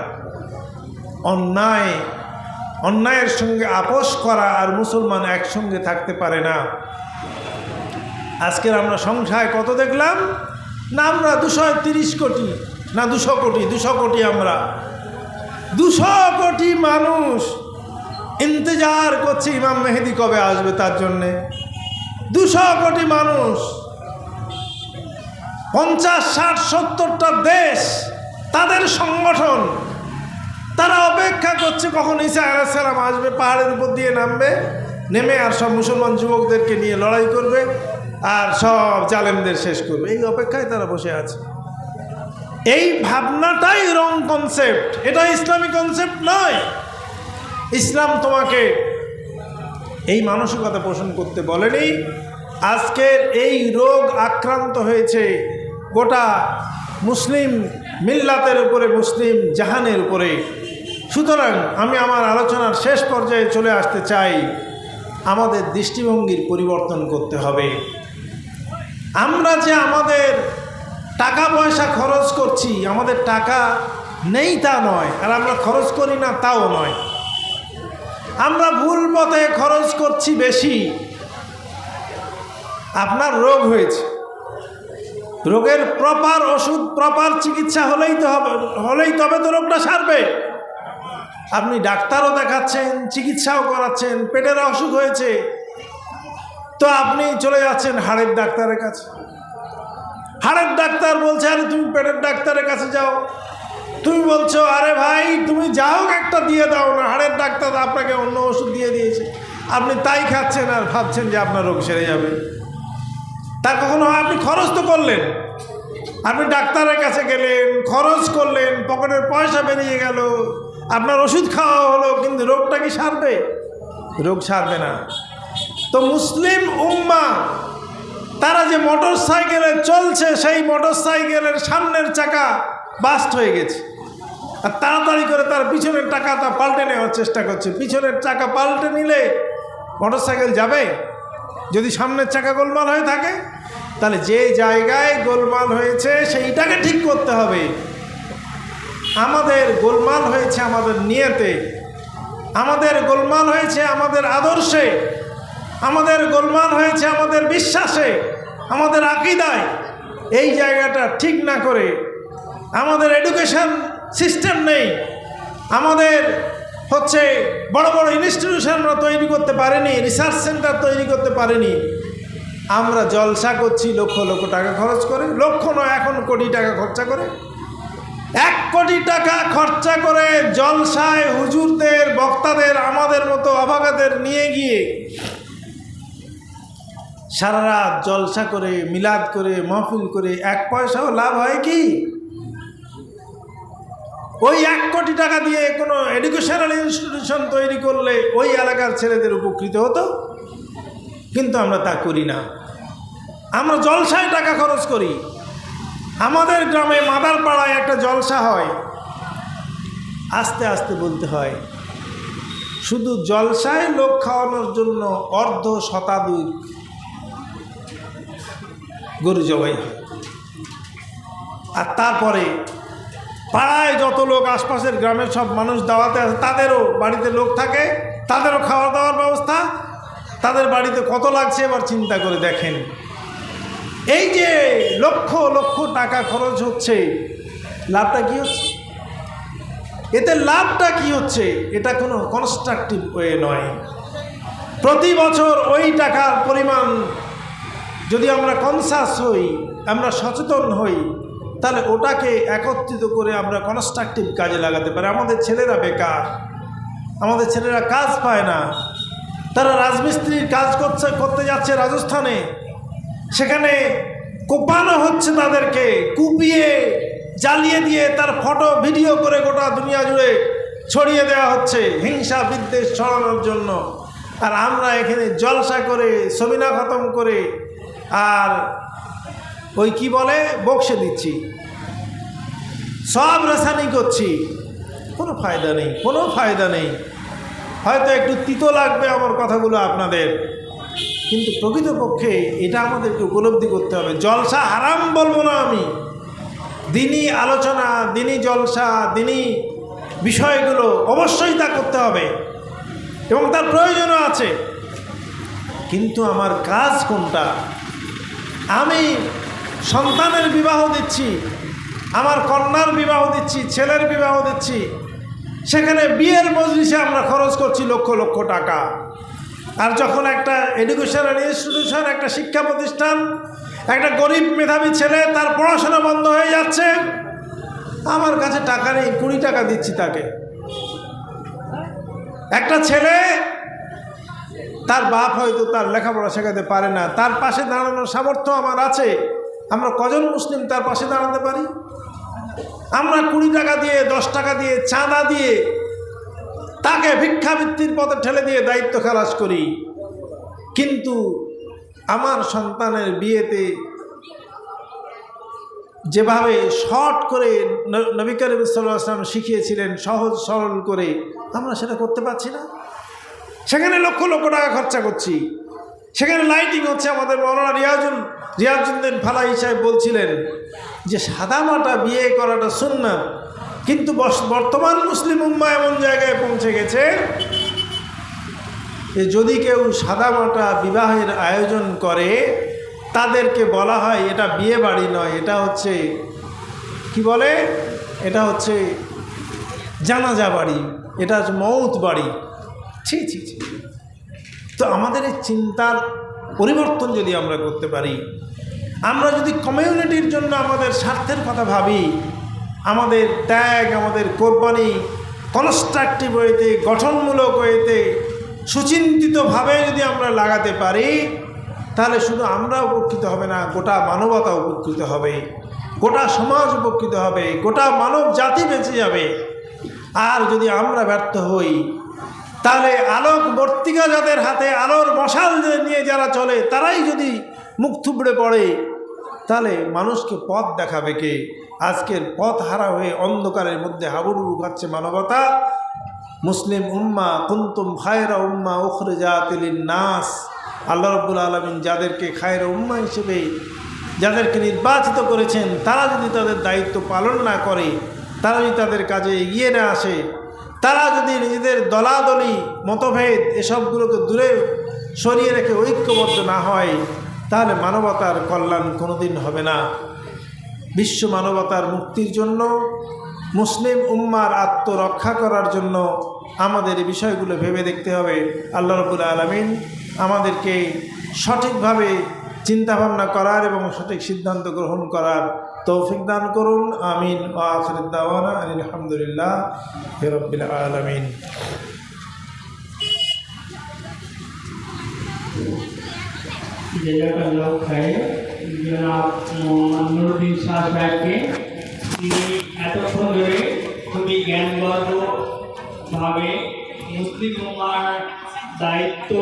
অন্যায়ের সঙ্গে আপোষ করা আর মুসলমান একসঙ্গে থাকতে পারে না। আজকের আমরা সংখ্যায় কত দেখলাম না? আমরা 230 কোটি না 200 কোটি, 200 কোটি। আমরা 200 কোটি মানুষ ইন্তজার করছে ইমাম মেহেদী কবে আসবে তার জন্যে। 200 কোটি মানুষ, 50, 60, 70টা দেশ, তাদের সংগঠন, তারা অপেক্ষা করছে কখন ঈসা আলাইহিস সালাম আসবে, পাহাড়ের উপর দিয়ে নামবে, নেমে আর সব মুসলমান যুবকদেরকে নিয়ে লড়াই করবে আর সব জালেমদের শেষ করবে। এই অপেক্ষায় তারা বসে আছে। এই ভাবনাটাই রং কনসেপ্ট, এটা ইসলামী কনসেপ্ট নয়। ইসলাম তোমাকে এই মানসিকতা পোষণ করতে বলেনি। আজকের এই রোগ আক্রান্ত হয়েছে গোটা মুসলিম মিল্লাতের উপরে, মুসলিম জাহানের উপরে। সুতরাং আমি আমার আলোচনার শেষ পর্যায়ে চলে আসতে চাই। আমাদের দৃষ্টিভঙ্গির পরিবর্তন করতে হবে। আমরা যে আমাদের টাকা পয়সা খরচ করছি, আমাদের টাকা নেই তা নয়, আর আমরা খরচ করি না তাও নয়। আমরা ভুল পথে খরচ করছি বেশি। আপনার রোগ হয়েছে, রোগের প্রপার ওষুধ, প্রপার চিকিৎসা হলেই তবে তো রোগটা সারবে। আপনি ডাক্তারও দেখাচ্ছেন, চিকিৎসাও করাচ্ছেন, পেটের অসুখ হয়েছে, তো আপনি চলে যাচ্ছেন হাড়ের ডাক্তারের কাছে। হাড়ের ডাক্তার বলছে, আরে তুমি পেটের ডাক্তারের কাছে যাও। তুমি বলছো, আরে ভাই তুমি যাও, একটা দিয়ে দাও না। হাড়ের ডাক্তার আপনাকে অন্য ওষুধ দিয়ে দিয়েছে, আপনি তাই খাচ্ছেন আর ভাবছেন যে আপনার রোগ সেরে যাবে। তার কখনো হয়? আপনি খরচ তো করলেন, আপনি ডাক্তারের কাছে গেলেন, খরচ করলেন, পকেটের পয়সা বেরিয়ে গেল, আপনার ওষুধ খাওয়া হলো, কিন্তু রোগটা কি সারবে? রোগ সারবে না। তো মুসলিম উম্মাহ তারা যে মোটর সাইকেলে চলছে, সেই মোটর সাইকেলের সামনের চাকা বাস্ট হয়ে গেছে, আর তাড়াতাড়ি করে তার পিছনের চাকাটা পাল্টে নেওয়ার চেষ্টা করছে। পিছনের চাকা পাল্টে নিলে মোটর সাইকেল যাবে? যদি সামনের চাকা গোলমাল হয়ে থাকে, তাহলে যে জায়গায় গোলমাল হয়েছে সেইটাকে ঠিক করতে হবে। আমাদের গোলমাল হয়েছে আমাদের নিয়তে, আমাদের গোলমাল হয়েছে আমাদের আদর্শে, আমাদের গোলমাল হয়েছে আমাদের বিশ্বাসে, আমাদের আকীদায়। এই জায়গাটা ঠিক না করে আমাদের এডুকেশন সিস্টেম নেই, আমাদের বড় বড় ইনস্টিটিউশনরা তৈরি করতে পারেনি, রিসার্চ সেন্টার তৈরি করতে পারেনি। আমরা জলসা করছি লক্ষ লক্ষ টাকা খরচ করে, লক্ষ নয় এখন কোটি টাকা খরচা করে। 1 কোটি টাকা খরচা করে জলসায় হুজুরদের, বক্তাদের, আমাদের মতো অভাগাদের নিয়ে গিয়ে সারা রাত জলসা করে, মিলাদ করে, মাহফিল করে 1 পয়সাও লাভ হয় কি? ওই 1 কোটি টাকা দিয়ে কোনো এডুকেশনাল ইনস্টিটিউশন তৈরি করলে ওই এলাকার ছেলেদের উপকৃত হতো, কিন্তু আমরা তা করি না। আমরা জলসায় টাকা খরচ করি। আমাদের গ্রামে মাদারপাড়ায় একটা জলসা হয়, আস্তে আস্তে বলতে হয়, শুধু জলসায় লোক খাওয়ানোর জন্য 1/2 শতাধিক গরু জবাই হয়। আর তারপরে পাড়ায় যত লোক, আশপাশের গ্রামের সব মানুষ দাওয়াতে আসে, তাদেরও বাড়িতে লোক থাকে, তাদেরও খাওয়া দাওয়ার ব্যবস্থা, তাদের বাড়িতে কত লাগছে এবার চিন্তা করে দেখেন। এই যে লক্ষ লক্ষ টাকা খরচ হচ্ছে, লাভটা কি হচ্ছে? এতে লাভটা কি হচ্ছে? এটা কোনো কনস্ট্রাকটিভ ওয়ে নয়। প্রতি বছর ওই টাকার পরিমাণ যদি আমরা কনসাস হই, আমরা সচেতন হই, তাহলে ওটাকে একত্রিত করে আমরা কনস্ট্রাকটিভ কাজে লাগাতে পারি। আমাদের ছেলেরা বেকার, আমাদের ছেলেরা কাজ পায় না, তারা রাজমিস্ত্রির কাজ করতে যাচ্ছে রাজস্থানে, সেখানে কোপানো হচ্ছে, তাদেরকে কুপিয়ে জ্বালিয়ে দিয়ে তার ফটো ভিডিও করে গোটা দুনিয়া জুড়ে ছড়িয়ে দেওয়া হচ্ছে হিংসা বিদ্বেষ ছড়ানোর জন্য। আর আমরা এখানে জলসা করে, সবিনা খতম করে, আর ওই কি বলে বক্সে দিচ্ছি, সব রেশানি করছি, কোনো ফায়দা নেই, কোনো ফায়দা নেই। হয়তো একটু তিতো লাগবে আমার কথাগুলো আপনাদের, কিন্তু প্রকৃতপক্ষে এটা আমাদেরকে উপলব্ধি করতে হবে। জলসা হারাম বলবো না আমি, দিনই আলোচনা, দিনই জলসা, দিনই বিষয়গুলো অবশ্যই তা করতে হবে এবং তার প্রয়োজনও আছে, কিন্তু আমার কাজ কোনটা? আমি সন্তানের বিবাহ দিচ্ছি, আমার কন্যার বিবাহ দিচ্ছি, ছেলের বিবাহ দিচ্ছি, সেখানে বিয়ের মজলিসে আমরা খরচ করছি লক্ষ লক্ষ টাকা। আর যখন একটা এডুকেশনাল ইনস্টিটিউশন, একটা শিক্ষা প্রতিষ্ঠান, একটা গরিব মেধাবী ছেলে, তার পড়াশোনা বন্ধ হয়ে যাচ্ছে, আমার কাছে টাকা নেই, 20 টাকা দিচ্ছি তাকে। একটা ছেলে, তার বাপ হয়তো তার লেখাপড়া শেখাতে পারে না, তার পাশে দাঁড়ানোর সামর্থ্য আমার আছে, আমরা কজন মুসলিম তার পাশে দাঁড়াতে পারি? আমরা 20 টাকা দিয়ে, 10 টাকা দিয়ে, চাঁদা দিয়ে তাকে ভিক্ষাবৃত্তির পথে ঠেলে দিয়ে দায়িত্ব খালাস করি। কিন্তু আমার সন্তানের বিয়েতে যেভাবে শর্ট করে নবী করিম সাল্লাল্লাহু আলাইহি ওয়াসাল্লাম শিখিয়েছিলেন, সহজ সরল করে, আমরা সেটা করতে পারছি না। সেখানে লক্ষ লক্ষ টাকা খরচা করছি, সেখানে লাইটিং হচ্ছে। আমাদের মৌলানা রিয়াজউদ্দিন ফালাহি সাহেব বলছিলেন যে সাদামাটা বিয়ে করাটা সুন্নাত, কিন্তু বর্তমান মুসলিম উম্মাহ এমন জায়গায় পৌঁছে গেছে যে যদি কেউ সাদামাটা বিবাহের আয়োজন করে, তাদেরকে বলা হয় এটা বিয়ে বাড়ি নয়, এটা হচ্ছে কি বলে, এটা হচ্ছে জানাজা বাড়ি, এটা হচ্ছে মৌত বাড়ি। ছি ছি ছি। তো আমাদের এই চিন্তার পরিবর্তন যদি আমরা করতে পারি, আমরা যদি কমিউনিটির জন্য আমাদের স্বার্থের কথা ভাবি, আমাদের ত্যাগ, আমাদের কোরবানি কনস্ট্রাকটিভ ওয়েতে, গঠনমূলক ওয়েতে, সুচিন্তিতভাবে যদি আমরা লাগাতে পারি, তাহলে শুধু আমরা উপকৃত হবে না, গোটা মানবতা উপকৃত হবে, গোটা সমাজ উপকৃত হবে, গোটা মানব জাতি বেঁচে যাবে। আর যদি আমরা ব্যর্থ হই, তাহলে আলোক বর্তিকা যাদের হাতে, আলোর মশাল নিয়ে যারা চলে, তারাই যদি মুখ থুবড়ে পড়ে, তাহলে মানুষকে পথ দেখাবে কে? আজকের পথ হারা হয়ে অন্ধকারের মধ্যে হাবুডুবু খাচ্ছে মানবতা। মুসলিম উম্মা কুনতুম খায়রা উম্মা উখরিজাত লিন-নাস। আল্লাহ রাব্বুল আলামিন যাদেরকে খায়রা উম্মা হিসেবে যাদেরকে নির্বাচিত করেছেন, তারা যদি তাদের দায়িত্ব পালন না করে, তারা যদি তাদের কাজে এগিয়ে না আসে, তারা যদি নিজেদের দলাদলি, মতভেদ এসবগুলোকে দূরে সরিয়ে রেখে ঐক্যবদ্ধ না হয়, তাহলে মানবতার কল্যাণ কোনোদিন হবে না। বিশ্ব মানবতার মুক্তির জন্য, মুসলিম উম্মার আত্মরক্ষা করার জন্য আমাদের এই বিষয়গুলো ভেবে দেখতে হবে। আল্লাহ রাব্বুল আলামিন আমাদেরকে সঠিকভাবে চিন্তাভাবনা করার এবং সঠিক সিদ্ধান্ত গ্রহণ করার তৌফিক দান করুন। আমিন। ওয়া আখিরু দাওয়ানা আলহামদুলিল্লাহি রাব্বিল আলামিন। জাযাকাল্লাহু খায়র জনাব মোহাম্মদ নুরুদ্দিন শাহ সাহেবকে, তিনি এতক্ষণ ধরে খুবই জ্ঞানগর্ভভাবে মুসলিম উম্মার দায়িত্ব